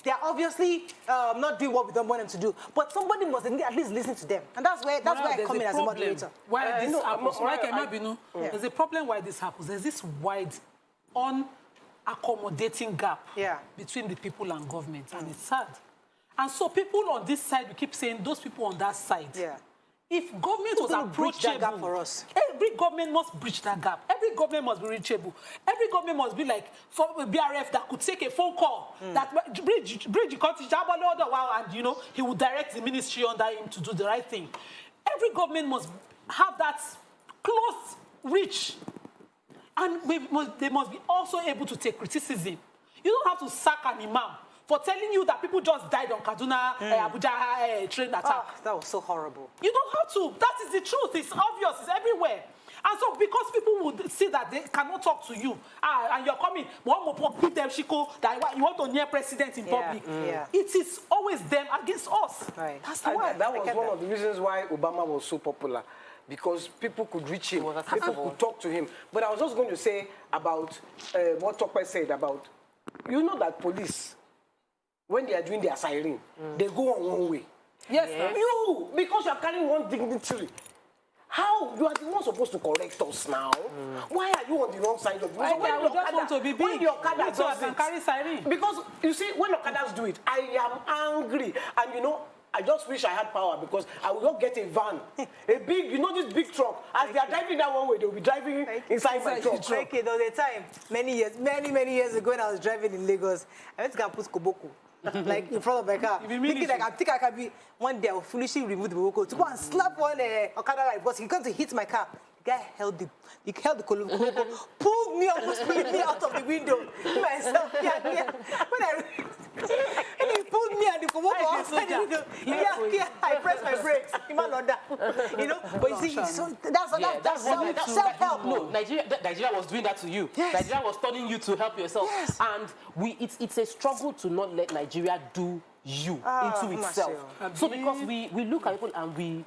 they are obviously not doing what we don't want them to do. But somebody must at least listen to them. And that's where I come in as a moderator. Why this happens, there's a problem why this happens. There's this wide, unaccommodating gap between the people and government. And it's sad. And so people on this side, we keep saying those people on that side. If government was approachable, that gap for us. Every government must bridge that gap. Every government must be reachable. Every government must be like for BRF that could take a phone call that bridge the country, and he would direct the ministry under him to do the right thing. Every government must have that close reach, and they must be also able to take criticism. You don't have to sack an imam for telling you that people just died on Kaduna, Abuja train attack. That was so horrible. You don't have to. That is the truth. It's obvious. It's everywhere. And so because people would see that they cannot talk to you, and you're coming, that you want to near president in public, it is always them against us. Right. That's the why. That was one of the reasons why Obama was so popular. Because people could reach him, people could talk to him. But I was just going to say about what Tokwe said about, you know that police, when they are doing their siren, they go on one way. Yes. You, because you are carrying one dignitary, how? You are the one supposed to correct us now. Why are you on the wrong side of the road? I just want to be big. When your Okada does it, carry siren. Because, you see, when Okadas do it, I am angry. And, I just wish I had power because I will not get a van. A big, this big truck. As they are driving that one way, they will be driving inside my truck. Okay, there was a time, many years ago when I was driving in Lagos, I went to Campus Koboko. Like in front of my car. Thinking like I think I can be one day I will foolishly remove the Koboko to go and slap one Okada like because he comes to hit my car. The guy held the Koboko, pulled me almost pulled me out of the window. Myself, and he pulled me and the Koboko outside the window. I pressed my brakes. But you see, that's self-help. No, Nigeria was doing that to you. Yes. Nigeria was turning you to help yourself. Yes. And it's a struggle to not let Nigeria do you into itself. So because we look at people and we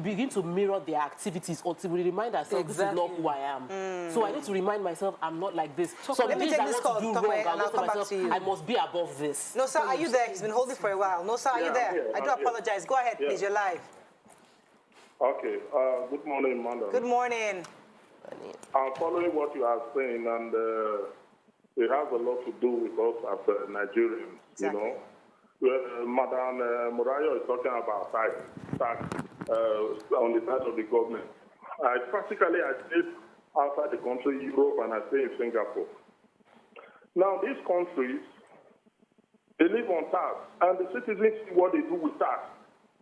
begin to mirror their activities until we remind ourselves this is not who I am. So I need to remind myself I'm not like this. So let me take this call, do Tokwe, wrong, and I'll come back to you. I must be above this. No, sir, are you there? He's been holding for a while. No, sir, are you there? I do apologize. Go ahead, please. You're live. Okay. Good morning, madam. Good morning. I'm following what you are saying, and it has a lot to do with us as Nigerians, Exactly. Madam Morayo is talking about tax on the side of the government. I stay outside the country, Europe, and I stay in Singapore. Now, these countries, they live on tax, and the citizens see what they do with tax.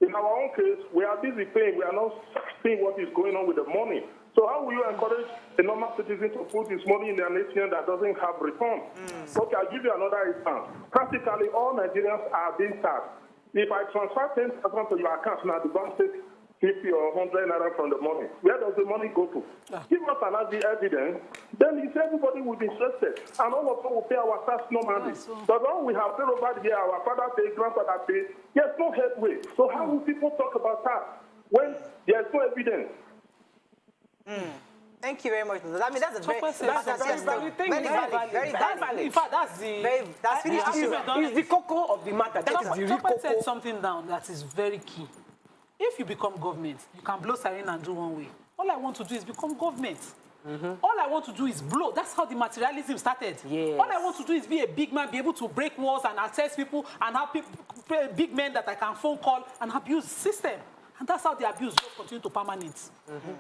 In our own case, we are busy paying. We are not seeing what is going on with the money. So how will you encourage a normal citizen to put his money in an ATM that doesn't have return? Okay, I'll give you another example. Practically all Nigerians are being taxed. If I transfer 10,000 to your account now, the bank takes 50 or 100 naira from the money. Where does the money go to? Give us another evidence, then if everybody will be interested, and all of us will pay our tax normally. But all we have paid over here, our father paid, grandfather paid, there's no headway. So how will people talk about tax when there's no evidence? Thank you very much. I mean, that's a very valid. In fact, that's the It's the cocoa of the matter. Chopper said something down that is very key. If you become government, you can blow siren and do one way. All I want to do is become government. All I want to do is blow. That's how the materialism started. Yes. All I want to do is be a big man, be able to break walls and access people and have big men that I can phone call and abuse the system. And that's how the abuse just continue to permanent.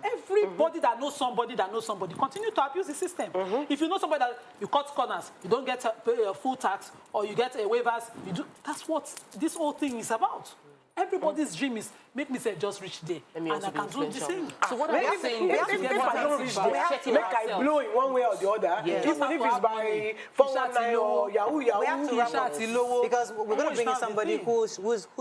Everybody that knows somebody continue to abuse the system. If you know somebody that you cut corners, you don't get a full tax, or you get waivers, you do. That's what this whole thing is about. Everybody's dream is make me say just reach there, and I can do the same. So what are you saying? If I don't reach there, make I blow in one way or the other. Even if it's by 419 or Yahoo. We have to wrap up because we're going to bring in somebody who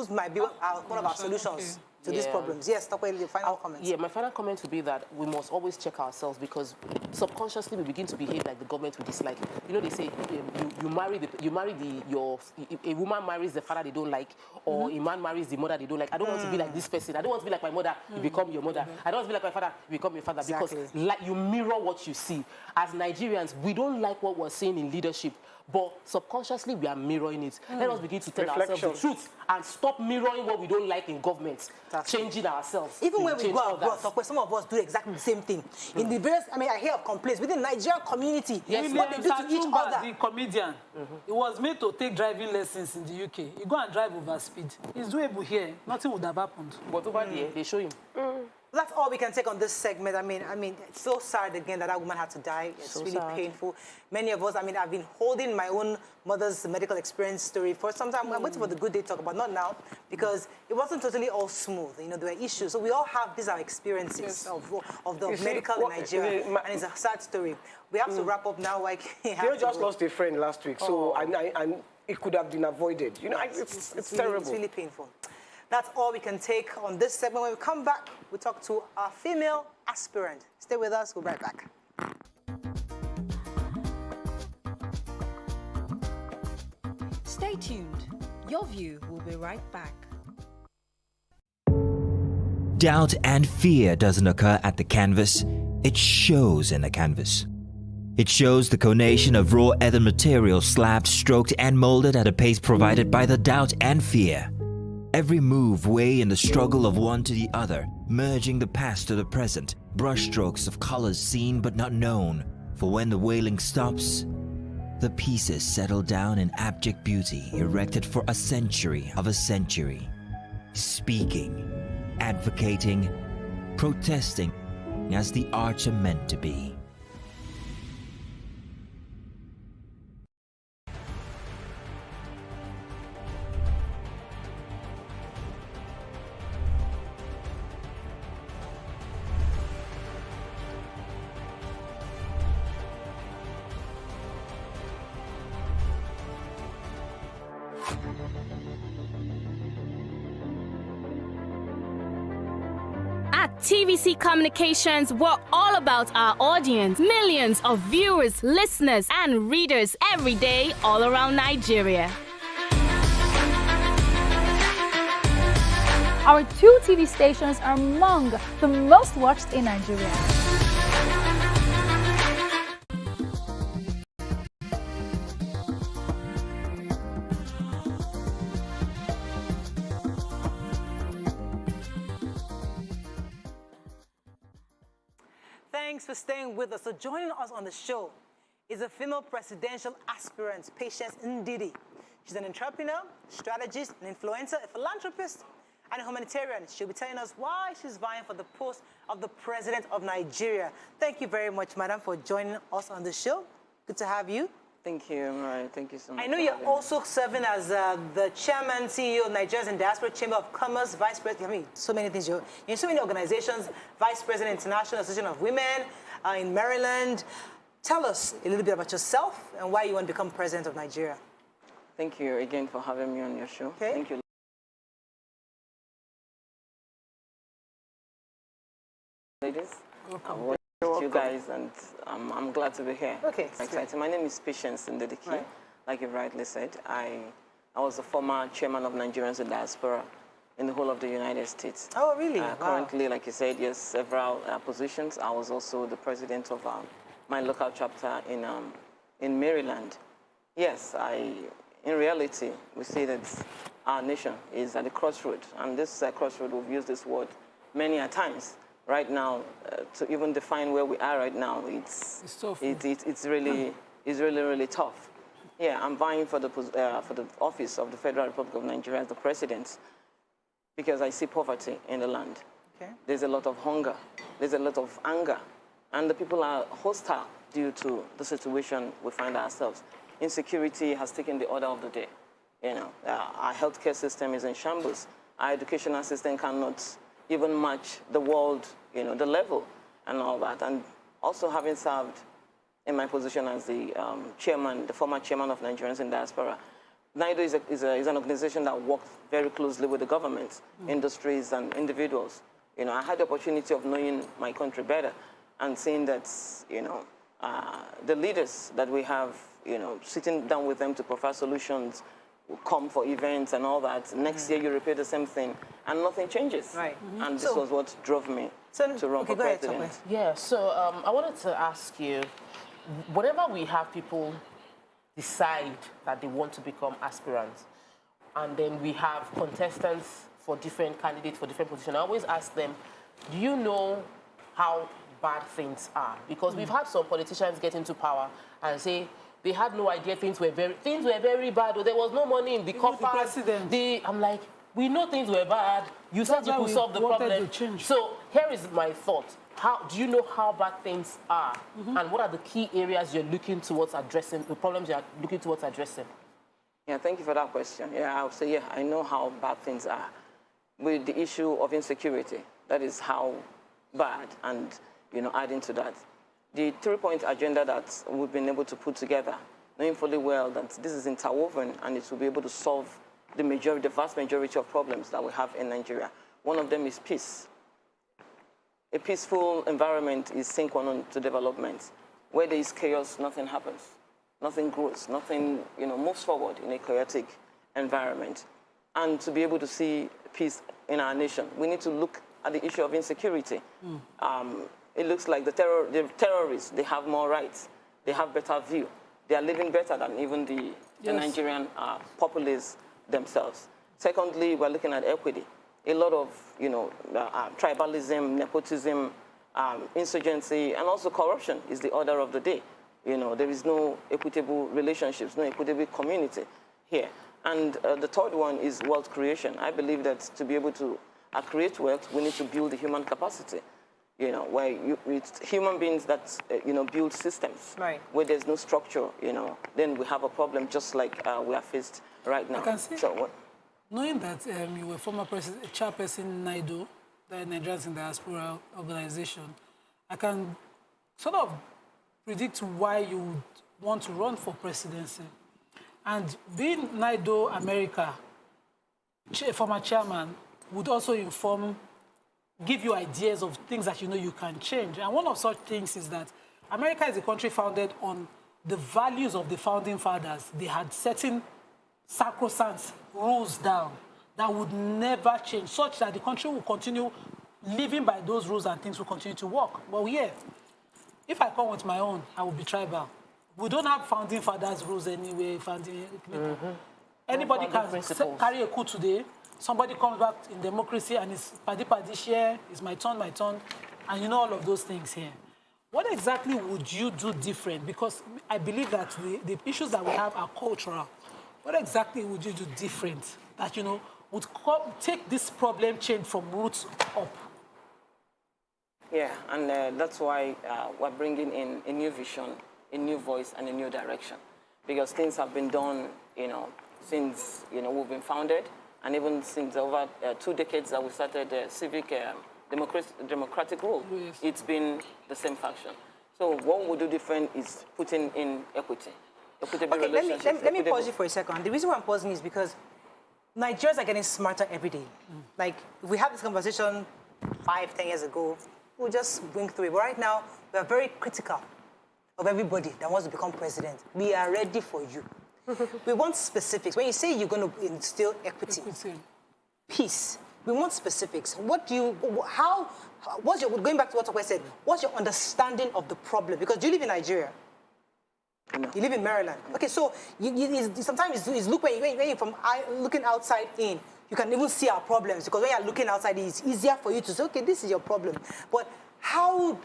might be one of our solutions to these problems. Yes, talk about your final comments. Yeah, my final comment would be that we must always check ourselves, because subconsciously we begin to behave like the government we dislike. You know, they say a woman marries the father they don't like, or a man marries the mother they don't like. I don't want to be like this person. I don't want to be like my mother, you become your mother. I don't want to be like my father, you become your father. Because you mirror what you see. As Nigerians, we don't like what we're seeing in leadership, but subconsciously we are mirroring it. Let us begin to tell ourselves the truth and stop mirroring what we don't like in government, changing ourselves. Even when we go abroad, some of us do exactly the same thing. In the various, I hear of complaints within the Nigerian community. Yes, what they do to each other. The comedian, he was made to take driving lessons in the UK. He go and drive over speed. It's doable here. Nothing would have happened. But over there, they show him. That's all we can take on this segment. I mean, it's so sad again that woman had to die. It's so really painful. Many of us, I've been holding my own mother's medical experience story for some time. I'm waiting for the good day to talk about, not now, because it wasn't totally all smooth. You know, there were issues. So we all have these experiences of the medical in Nigeria, and it's a sad story. We have to wrap up now. They just lost a friend last week, so and it could have been avoided. You know, it's terrible. It's really painful. That's all we can take on this segment. When we come back, we'll talk to our female aspirant. Stay with us. We'll be right back. Stay tuned. Your View will be right back. Doubt and fear doesn't occur at the canvas. It shows in the canvas. It shows the conation of raw earthen material slabbed, stroked, and molded at a pace provided by the doubt and fear. Every move weigh in the struggle of one to the other, merging the past to the present, brushstrokes of colors seen but not known. For when the wailing stops, the pieces settle down in abject beauty erected for a century of a century. Speaking, advocating, protesting as the arts are meant to be. At TVC Communications, we're all about our audience. Millions of viewers, listeners, and readers every day all around Nigeria. Our 2 TV stations are among the most watched in Nigeria. Thanks for staying with us. So joining us on the show is a female presidential aspirant, Patience Ndidi. She's an entrepreneur, strategist, an influencer, a philanthropist, and a humanitarian. She'll be telling us why she's vying for the post of the President of Nigeria. Thank you very much, madam, for joining us on the show. Good to have you. Thank you, Mariah. Thank you so much. I know you're also serving as the chairman, CEO of Nigeria's and Diaspora Chamber of Commerce, vice president. So many things. You're in so many organizations, vice president, International Association of Women in Maryland. Tell us a little bit about yourself and why you want to become president of Nigeria. Thank you again for having me on your show. Okay. Thank you. welcome. I've watched you guys, and I'm glad to be here. Okay. It's exciting. My name is Patience Ndediki. Right. Like you rightly said, I was the former chairman of Nigerians in diaspora in the whole of the United States. Oh, really? Wow. Currently, like you said, yes, several positions. I was also the president of my local chapter in Maryland. Yes, in reality, we see that our nation is at the crossroad, and this crossroad, we've used this word many a times. Right now, to even define where we are right now, it's tough. It's really tough. Yeah, I'm vying for the office of the Federal Republic of Nigeria as the president because I see poverty in the land. Okay. There's a lot of hunger. There's a lot of anger, and the people are hostile due to the situation we find ourselves. Insecurity has taken the order of the day. You know, our healthcare system is in shambles. Our educational system cannot even match the world, you know, the level and all that. And also having served in my position as the chairman, the former chairman of Nigerians in diaspora, NIDO is an organization that works very closely with the government, industries, and individuals. You know, I had the opportunity of knowing my country better and seeing that, you know, the leaders that we have, you know, sitting down with them to provide solutions, come for events and all that. Next year, you repeat the same thing, and nothing changes. Right. And this was what drove me to run for president. Yeah, so I wanted to ask you, whenever we have people decide that they want to become aspirants, and then we have contestants for different candidates for different positions, I always ask them, do you know how bad things are? Because we've had some politicians get into power and say they had no idea things were very bad, or there was no money in the coffers. I'm like, we know things were bad. You said you could solve the problem. So here is my thought. How do you know how bad things are, and what are the key areas you're looking towards addressing, the problems you're looking towards addressing? Yeah, thank you for that question. Yeah, I would say, yeah, I know how bad things are. With the issue of insecurity, that is how bad, and, you know, adding to that, the 3-point agenda that we've been able to put together, knowing fully well that this is interwoven and it will be able to solve the vast majority of problems that we have in Nigeria. One of them is peace. A peaceful environment is sine qua non to development. Where there is chaos, nothing happens. Nothing grows. Nothing, you know, moves forward in a chaotic environment. And to be able to see peace in our nation, we need to look at the issue of insecurity. It looks like the terrorists, they have more rights. They have better view. They are living better than even the Nigerian populace themselves. Secondly, we're looking at equity. A lot of, you know, tribalism, nepotism, insurgency, and also corruption is the order of the day. You know, there is no equitable relationships, no equitable community here. And the third one is wealth creation. I believe that to be able to create wealth, we need to build the human capacity. You know, where it's human beings that, you know, build systems. Right. Where there's no structure, you know, then we have a problem just like we are faced right now. I can see, so, knowing that you were former chairperson in NIDO, the Nigerians in Diaspora organization, I can sort of predict why you would want to run for presidency. And being NIDO America, former chairman, would also give you ideas of things that you know you can change. And one of such things is that America is a country founded on the values of the founding fathers. They had certain sacrosanct rules down that would never change, such that the country will continue living by those rules and things will continue to work. But yeah, if I come with my own, I will be tribal. We don't have founding fathers rules anyway. Anybody can carry a coup today. Somebody comes back in democracy and it's paddy share, it's my turn, and you know all of those things here. What exactly would you do different? Because I believe that the issues that we have are cultural. What exactly would you do different that, you know, would take this problem change from roots up? Yeah, and that's why we're bringing in a new vision, a new voice, and a new direction. Because things have been done, you know, since, you know, we've been founded, and even since over 2 decades that we started civic democratic rule, it's been the same faction. So what we do different is putting in equity. Okay, let me pause you for a second. The reason why I'm pausing is because Nigerians are getting smarter every day. Like, if we had this conversation 5, 10 years ago, we'll just bring through it. But right now, we are very critical of everybody that wants to become president. We are ready for you. We want specifics. When you say you're going to instill equity, peace, we want specifics. What do you, what's your, going back to what I said, what's your understanding of the problem? Because you live in Nigeria. No. You live in Maryland. Okay, so sometimes it's look when you're from looking outside in, you can even see our problems, because when you're looking outside, it's easier for you to say, okay, this is your problem. But how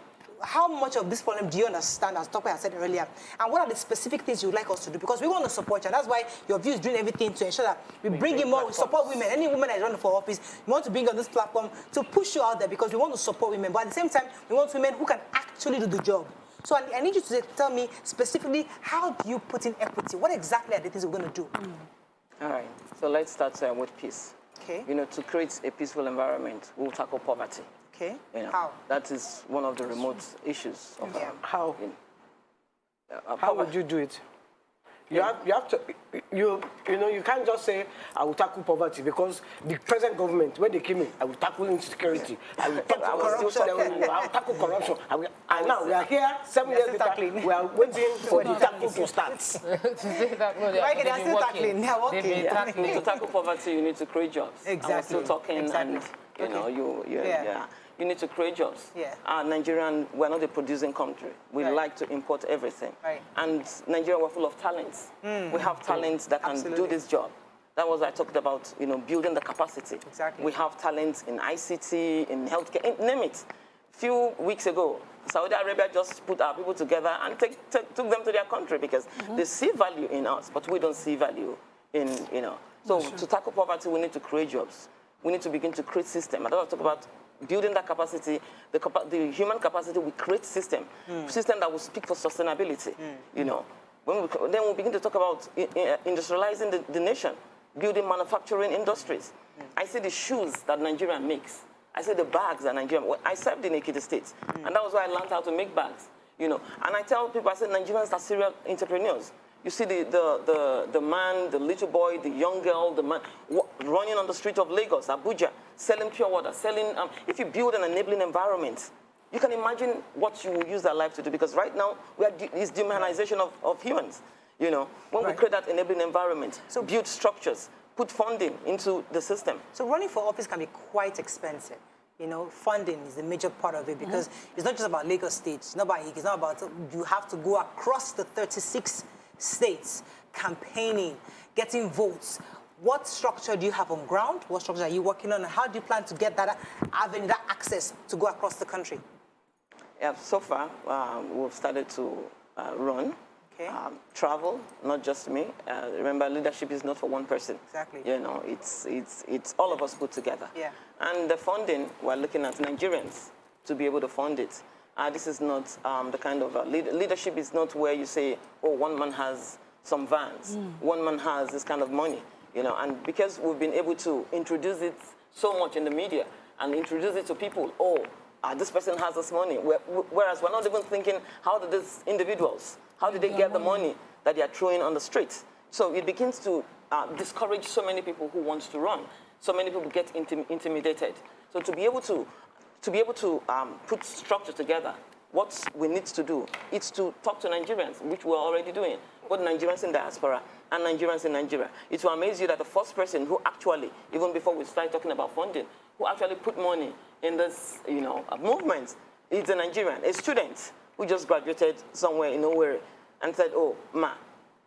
much of this problem do you understand, as Dr. has said earlier, and what are the specific things you would like us to do? Because we want to support you, and that's why your view is doing everything to ensure that we bring in more, we support women. Any woman that is running for office, we want to bring on this platform to push you out there, because we want to support women. But at the same time, we want women who can actually do the job. So I need you to tell me specifically, how do you put in equity? What exactly are the things we're going to do? All right. So let's start with peace. Okay. You know, to create a peaceful environment, we'll tackle poverty. Okay. You know, how? That is one of the remote issues. Of how? How would you do it? You have to, you know, you can't just say, I will tackle poverty, because the present government, when they came in, I will tackle insecurity, I will tackle corruption, I will tackle corruption. And now we are here, 7 years later, we are waiting for the tackle to start. To tackle poverty, you need to create jobs. Exactly. And we're still talking, and you know, you need to create jobs. Yeah. Nigerian, we're not a producing country. We like to import everything. Right. And Nigeria, we're full of talents. We have talents that can do this job. That was I talked about, you know, building the capacity. Exactly. We have talents in ICT, in healthcare, name it. A few weeks ago, Saudi Arabia just put our people together and took them to their country, because they see value in us, but we don't see value in, you know. So to tackle poverty, we need to create jobs. We need to begin to create system. I don't talk about building that capacity, the human capacity. We create system that will speak for sustainability. You know, then we begin to talk about industrializing the nation, building manufacturing industries. I see the shoes that Nigeria makes. I see the bags that Nigeria. I served in Ekiti State, and that was why I learned how to make bags. You know, and I tell people, I say Nigerians are serial entrepreneurs. You see the man, the little boy, the young girl, the man running on the street of Lagos, Abuja, selling pure water, selling. If you build an enabling environment, you can imagine what you will use their life to do. Because right now, it's dehumanization of humans. You know, when we create that enabling environment, so build structures, put funding into the system. So running for office can be quite expensive. You know, funding is a major part of it, because it's not just about Lagos State. It's not about you have to go across the 36 states, campaigning, getting votes. What structure do you have on ground? What structure are you working on? And how do you plan to get that avenue, that access to go across the country? Yeah, so far, we've started to run, travel, not just me. Remember, leadership is not for one person. Exactly. You know, it's all of us put together. Yeah. And the funding, we're looking at Nigerians to be able to fund it. This is not the kind of leadership is not where you say, oh, one man has some vans, one man has this kind of money, you know. And because we've been able to introduce it so much in the media and introduce it to people, this person has this money, whereas we're not even thinking, how did these individuals, how did they get the money that they are throwing on the streets? So it begins to discourage so many people who want to run. So many people get intimidated. So to be able to put structure together, what we need to do is to talk to Nigerians, which we're already doing, both Nigerians in diaspora and Nigerians in Nigeria. It will amaze you that the first person who actually, even before we start talking about funding, who actually put money in this, you know, movement is a Nigerian, a student who just graduated somewhere in nowhere and said, oh, ma,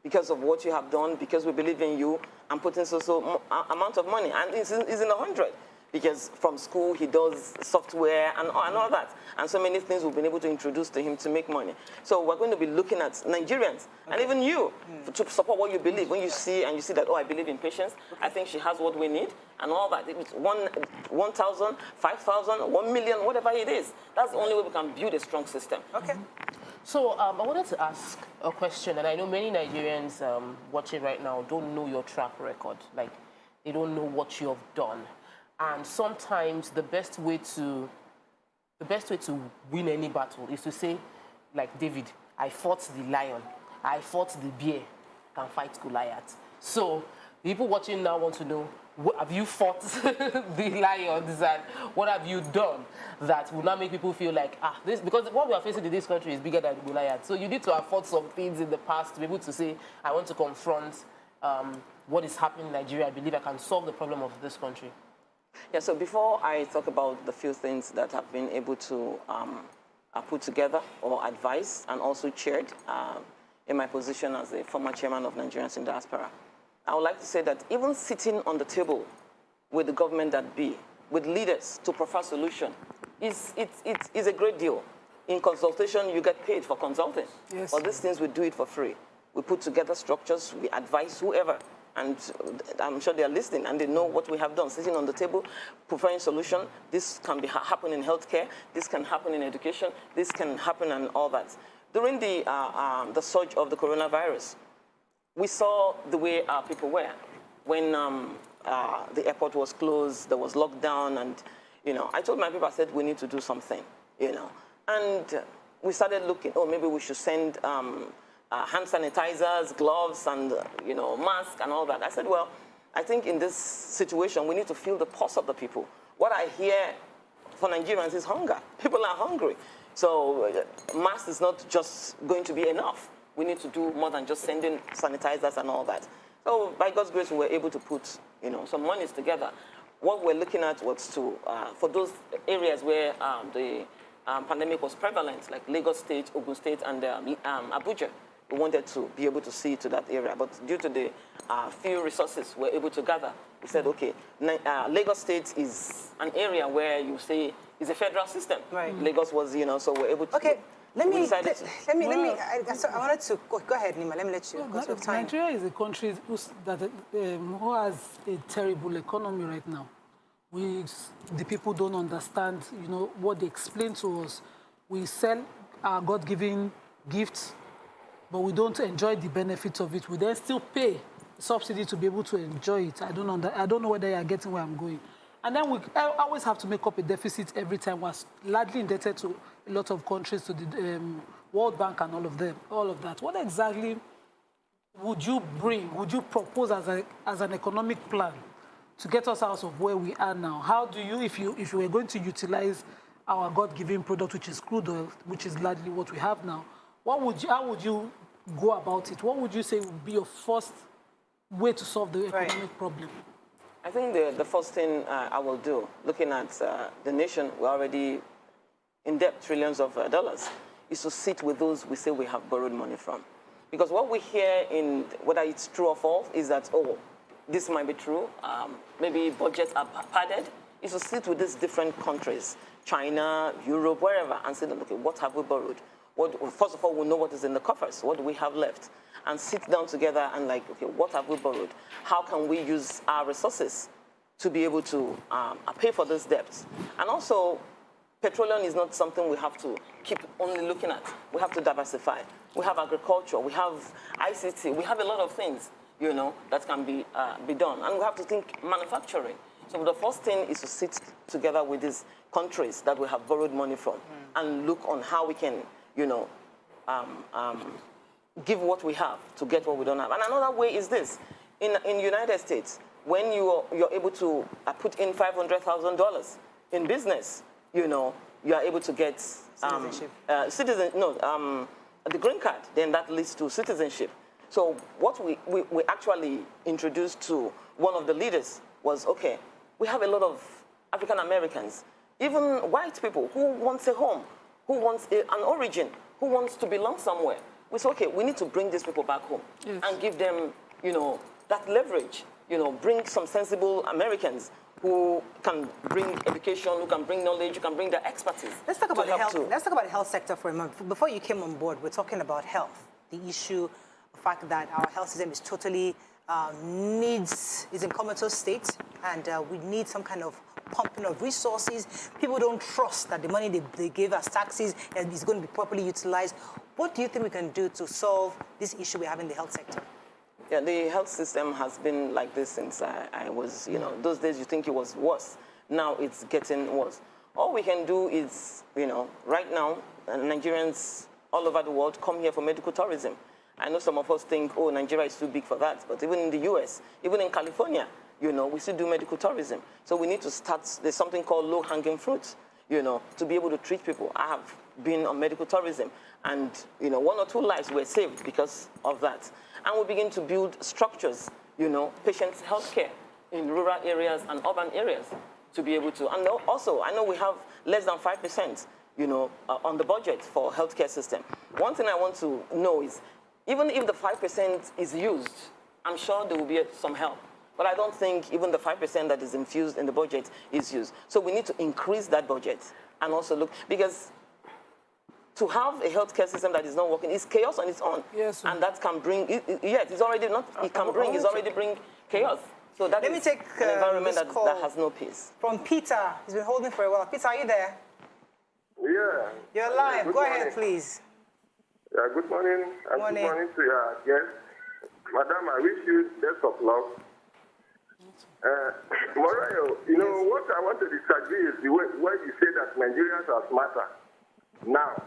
because of what you have done, because we believe in you, I'm putting so amount of money, and it's in 100. Because from school, he does software and all that. And so many things we've been able to introduce to him to make money. So we're going to be looking at Nigerians, and even you, to support what you believe. When you see that, oh, I believe in patience, I think she has what we need, and all that. If it's 1,000, 5,000, 1 million, whatever it is, that's the only way we can build a strong system. Okay. So I wanted to ask a question, and I know many Nigerians watching right now don't know your track record. Like, they don't know what you have done. And sometimes the best way to win any battle is to say, like David, I fought the lion, I fought the bear, can fight Goliath. So people watching now want to know, have you fought the lions, and what have you done that will not make people feel like, this, because what we are facing in this country is bigger than Goliath. So you need to have fought some things in the past to be able to say, I want to confront what is happening in Nigeria. I believe I can solve the problem of this country. Yeah, so before I talk about the few things that I've been able to put together or advise and also chaired in my position as a former chairman of Nigerians in Diaspora, I would like to say that even sitting on the table with the government that be, with leaders to prefer solution, is a great deal. In consultation, you get paid for consulting. Yes. For these things, we do it for free. We put together structures, we advise whoever, and I'm sure they are listening and they know what we have done. Sitting on the table, preferring solution. This can happen in healthcare. This can happen in education. This can happen and all that. During the surge of the coronavirus, we saw the way our people were. When the airport was closed, there was lockdown, and I told my people, I said, we need to do something, And we started looking, maybe we should send hand sanitizers, gloves, and masks and all that. I said, well, I think in this situation, we need to feel the pulse of the people. What I hear for Nigerians is hunger. People are hungry. So masks is not just going to be enough. We need to do more than just sending sanitizers and all that. So by God's grace, we were able to put some monies together. What we're looking at was to, for those areas where the pandemic was prevalent, like Lagos State, Ogun State, and Abuja, we wanted to be able to see to that area. But due to the few resources we're able to gather, we said, okay, Lagos State is an area where you say is a federal system. Right. Lagos was, so we're able to. Okay. I wanted to go ahead, Nima. Let me let you. Because of time. Nigeria is a country who has a terrible economy right now. The people don't understand, what they explain to us. We sell our God-given gifts, but we don't enjoy the benefits of it. We then still pay subsidy to be able to enjoy it. I don't know whether you are getting where I'm going. And then we always have to make up a deficit every time. We're largely indebted to a lot of countries, to the World Bank and all of that. What exactly would you propose as an economic plan to get us out of where we are now? How do you, if you were going to utilize our God-given product, which is crude oil, which is largely what we have now, how would you go about it? What would you say would be your first way to solve the economic problem? I think the first thing I will do, looking at the nation, we're already in debt, trillions of dollars, is to sit with those we say we have borrowed money from. Because what we hear, whether it's true or false, is that, this might be true, maybe budgets are padded, is to sit with these different countries, China, Europe, wherever, and say, okay, what have we borrowed? First of all, we know what is in the coffers, what do we have left? And sit down together and okay, what have we borrowed? How can we use our resources to be able to pay for those debts? And also, petroleum is not something we have to keep only looking at. We have to diversify. We have agriculture, we have ICT, we have a lot of things, that can be done. And we have to think manufacturing. So the first thing is to sit together with these countries that we have borrowed money from and look on how we can, give what we have to get what we don't have. And another way is this. In the United States, when you're able to put in $500,000 in business, you are able to get the green card. Then that leads to citizenship. So what we actually introduced to one of the leaders was, okay, we have a lot of African Americans, even white people who wants a home, who wants an origin, who wants to belong somewhere. We said, okay, we need to bring these people back home and give them, that leverage. Bring some sensible Americans who can bring education, who can bring knowledge, who can bring their expertise. Let's talk about the health. Let's talk about the health sector for a moment. Before you came on board, we're talking about health. The issue, the fact that our health system is totally is in comatose state, and we need some kind of pumping of resources. People don't trust that the money they give us taxes is going to be properly utilized. What do you think we can do to solve this issue we have in the health sector? Yeah, the health system has been like this since I was, those days you think it was worse. Now it's getting worse. All we can do is, right now, Nigerians all over the world come here for medical tourism. I know some of us think, Nigeria is too big for that. But even in the US, even in California, You know, we still do medical tourism. So we need to start, there's something called low-hanging fruit, you know, to be able to treat people. I have been on medical tourism, and, you know, 1 or 2 lives were saved because of that. And we begin to build structures, you know, patients' healthcare in rural areas and urban areas to be able to. And also, I know we have less than 5%, you know, on the budget for healthcare system. One thing I want to know is, even if the 5% is used, I'm sure there will be some help. But I don't think even the 5% that is infused in the budget is used. So we need to increase that budget and also look, because to have a healthcare system that is not working is chaos on its own. Yes. And that can bring, it's already not, it can bring, it's already bring chaos. So that Let me take an environment this call that has no peace. From Peter. He's been holding for a while. Peter, are you there? Yeah. You're live. Good Go morning. ahead, please. Yeah, good morning. And Morning. good morning to your guest. Madam, I wish you best of luck. Morayo, you know, what I want to disagree is the way you say that Nigerians are smarter. Now,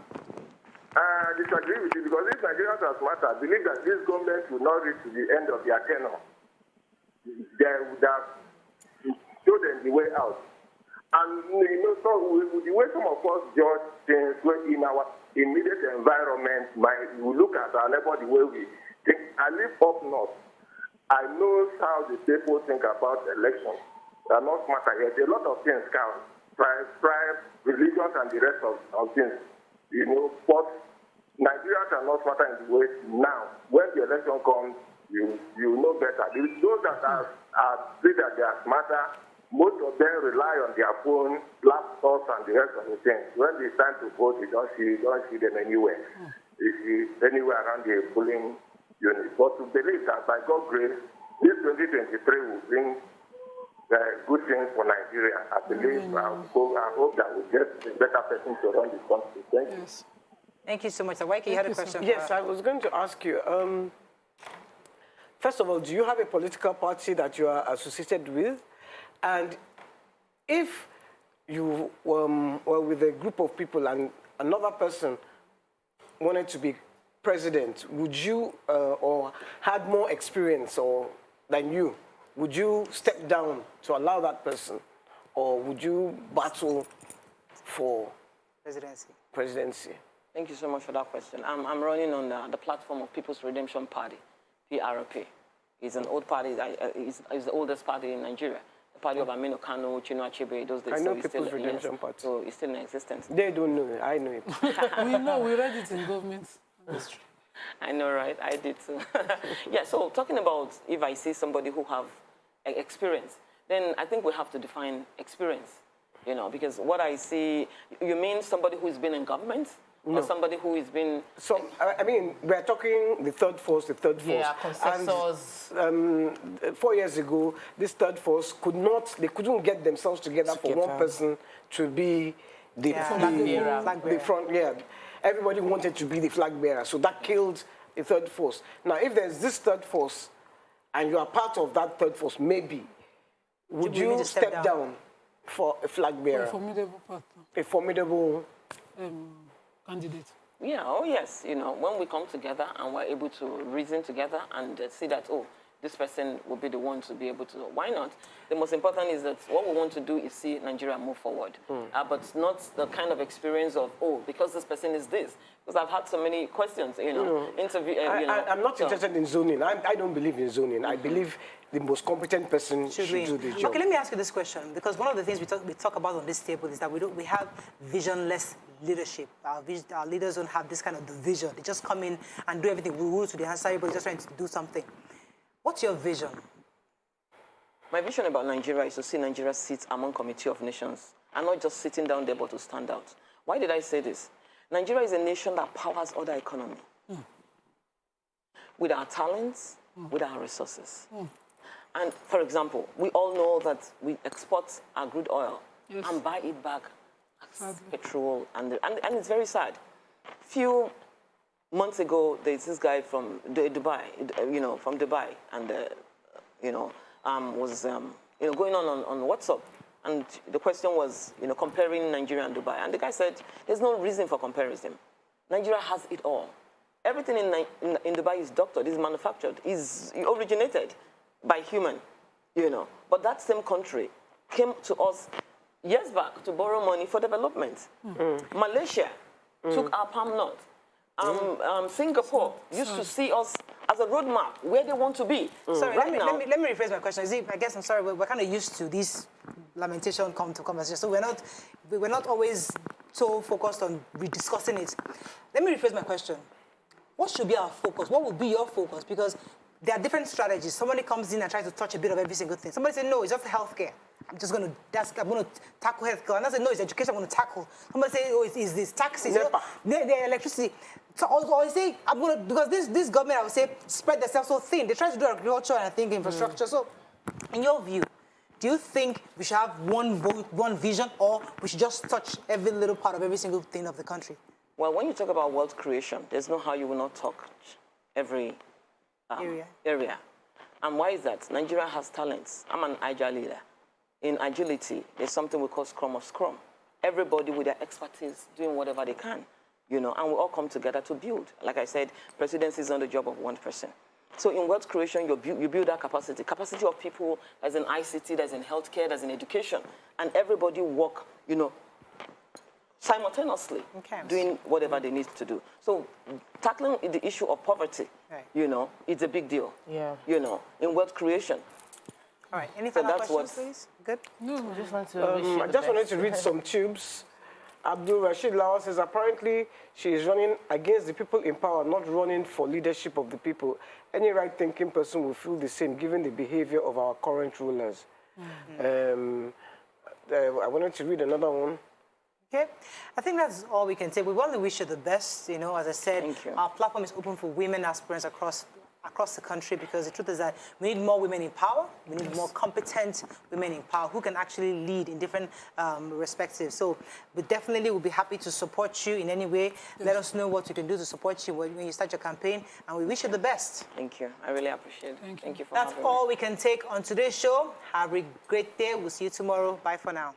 I disagree with you because if Nigerians are smarter, I believe that this government will not reach to the end of their tenure. They would have showed them the way out. And, you know, so the way some of us judge things in our immediate environment, we look at our neighbor the way we think. I live up north. I know how the people think about elections. They are not smarter yet. A lot of things count. Pride, religions, and the rest of things. You know, but Nigerians are not smarter in the way now. When the election comes, you know better. Those that say that they are smarter, most of them rely on their phone, laptops, and the rest of the things. When it's time to vote, you don't see them anywhere. You see anywhere around the polling unit. But to believe that by God's grace, this 2023 will bring good things for Nigeria. I believe, I hope that we'll get a better person to run this country. Thank you. Thank you so much. Waiki, you had a question. Yes, I was going to ask you, first of all, do you have a political party that you are associated with? And if you were with a group of people and another person wanted to be president, would you, or had more experience than you, would you step down to allow that person? Or would you battle for presidency? Thank you so much for that question. I'm running on the platform of People's Redemption Party, PRP. It's an old party, it's the oldest party in Nigeria. The party of Aminu Kano, Chinua Achebe, those days. I know People's Redemption Party. So it's still in existence. They don't know it, I know it. We know, we read it in government history. I know, right? I did too. Yeah, so talking about if I see somebody who have experience, then I think we have to define experience, you know, because what I see, you mean somebody who's been in government? No. Or somebody who has been... So, I mean, we're talking the third force. Yeah, consensus. And 4 years ago, this third force couldn't get themselves together for one person to be the front. Yeah, everybody wanted to be the flag bearer, so that killed the third force. Now, if there's this third force, and you are part of that third force, maybe, would you step down for a flag bearer? A formidable partner. A formidable... candidate. Yeah, oh yes, you know, when we come together and we're able to reason together and see that, oh, this person will be the one to be able to, why not? The most important is that what we want to do is see Nigeria move forward, but not the kind of experience of, oh, because this person is this. Because I've had so many questions, you know, I'm not interested in zoning. I don't believe in zoning. I believe the most competent person should do the job. Okay, let me ask you this question, because one of the things we talk about on this table is that we have visionless leadership. Our leaders don't have this kind of vision. They just come in and do everything. We rule to the answer, but just trying to do something. What's your vision? My vision about Nigeria is to see Nigeria sit among Committee of Nations and not just sitting down there, but to stand out. Why did I say this? Nigeria is a nation that powers other economy. With our talents, with our resources. And for example, we all know that we export our crude oil and buy it back as petrol, and it's very sad. Few months ago, there's this guy from Dubai, and was going on WhatsApp, and the question was, comparing Nigeria and Dubai, and the guy said, there's no reason for comparison. Nigeria has it all. Everything in Dubai is doctored, is manufactured, is originated by human. you know. But that same country came to us years back to borrow money for development. Malaysia took our palm nut. Singapore used to see us as a roadmap where they want to be. Sorry, Right let me rephrase my question. I guess I'm sorry, we're kind of used to these lamentation come to conversation, so we're not always so focused on rediscussing it. Let me rephrase my question. What should be our focus? What would be your focus? Because there are different strategies. Somebody comes in and tries to touch a bit of every single thing. Somebody says, no, it's just healthcare. I'm going to tackle healthcare. Another says, no, it's education I'm going to tackle. Somebody says, oh, it's this taxes, the electricity. So I say, because this government, I would say, spread themselves so thin. They try to do agriculture and I think infrastructure. So, in your view, do you think we should have one vision, or we should just touch every little part of every single thing of the country? Well, when you talk about wealth creation, there's no how you will not touch every area. And why is that? Nigeria has talents. I'm an agile leader. In agility, there's something we call Scrum of Scrum. Everybody with their expertise doing whatever they can, you know, and we all come together to build. Like I said, presidency is not the job of one person. So in wealth creation, you build that capacity of people. There's in ICT, there's in healthcare, there's in education, and everybody work, you know, simultaneously doing whatever they need to do. So tackling the issue of poverty, you know, it's a big deal. Yeah. You know, in wealth creation. All right. Any final questions, please? Good. No, I just want to. I just wanted to read some tubes. Abdul Rashid Lawal says apparently she is running against the people in power, not running for leadership of the people. Any right-thinking person will feel the same given the behavior of our current rulers. I wanted to read another one. Okay, I think that's all we can say. We want to wish you the best. You know, as I said, our platform is open for women aspirants across the country, because the truth is that we need more women in power. We need more competent women in power who can actually lead in different perspectives. So we definitely will be happy to support you in any way. Let us know what we can do to support you when you start your campaign, and we wish you the best. Thank you. I really appreciate it. Thank you for That's having all me. we can take on today's show. Have a great day. We'll see you tomorrow. Bye for now.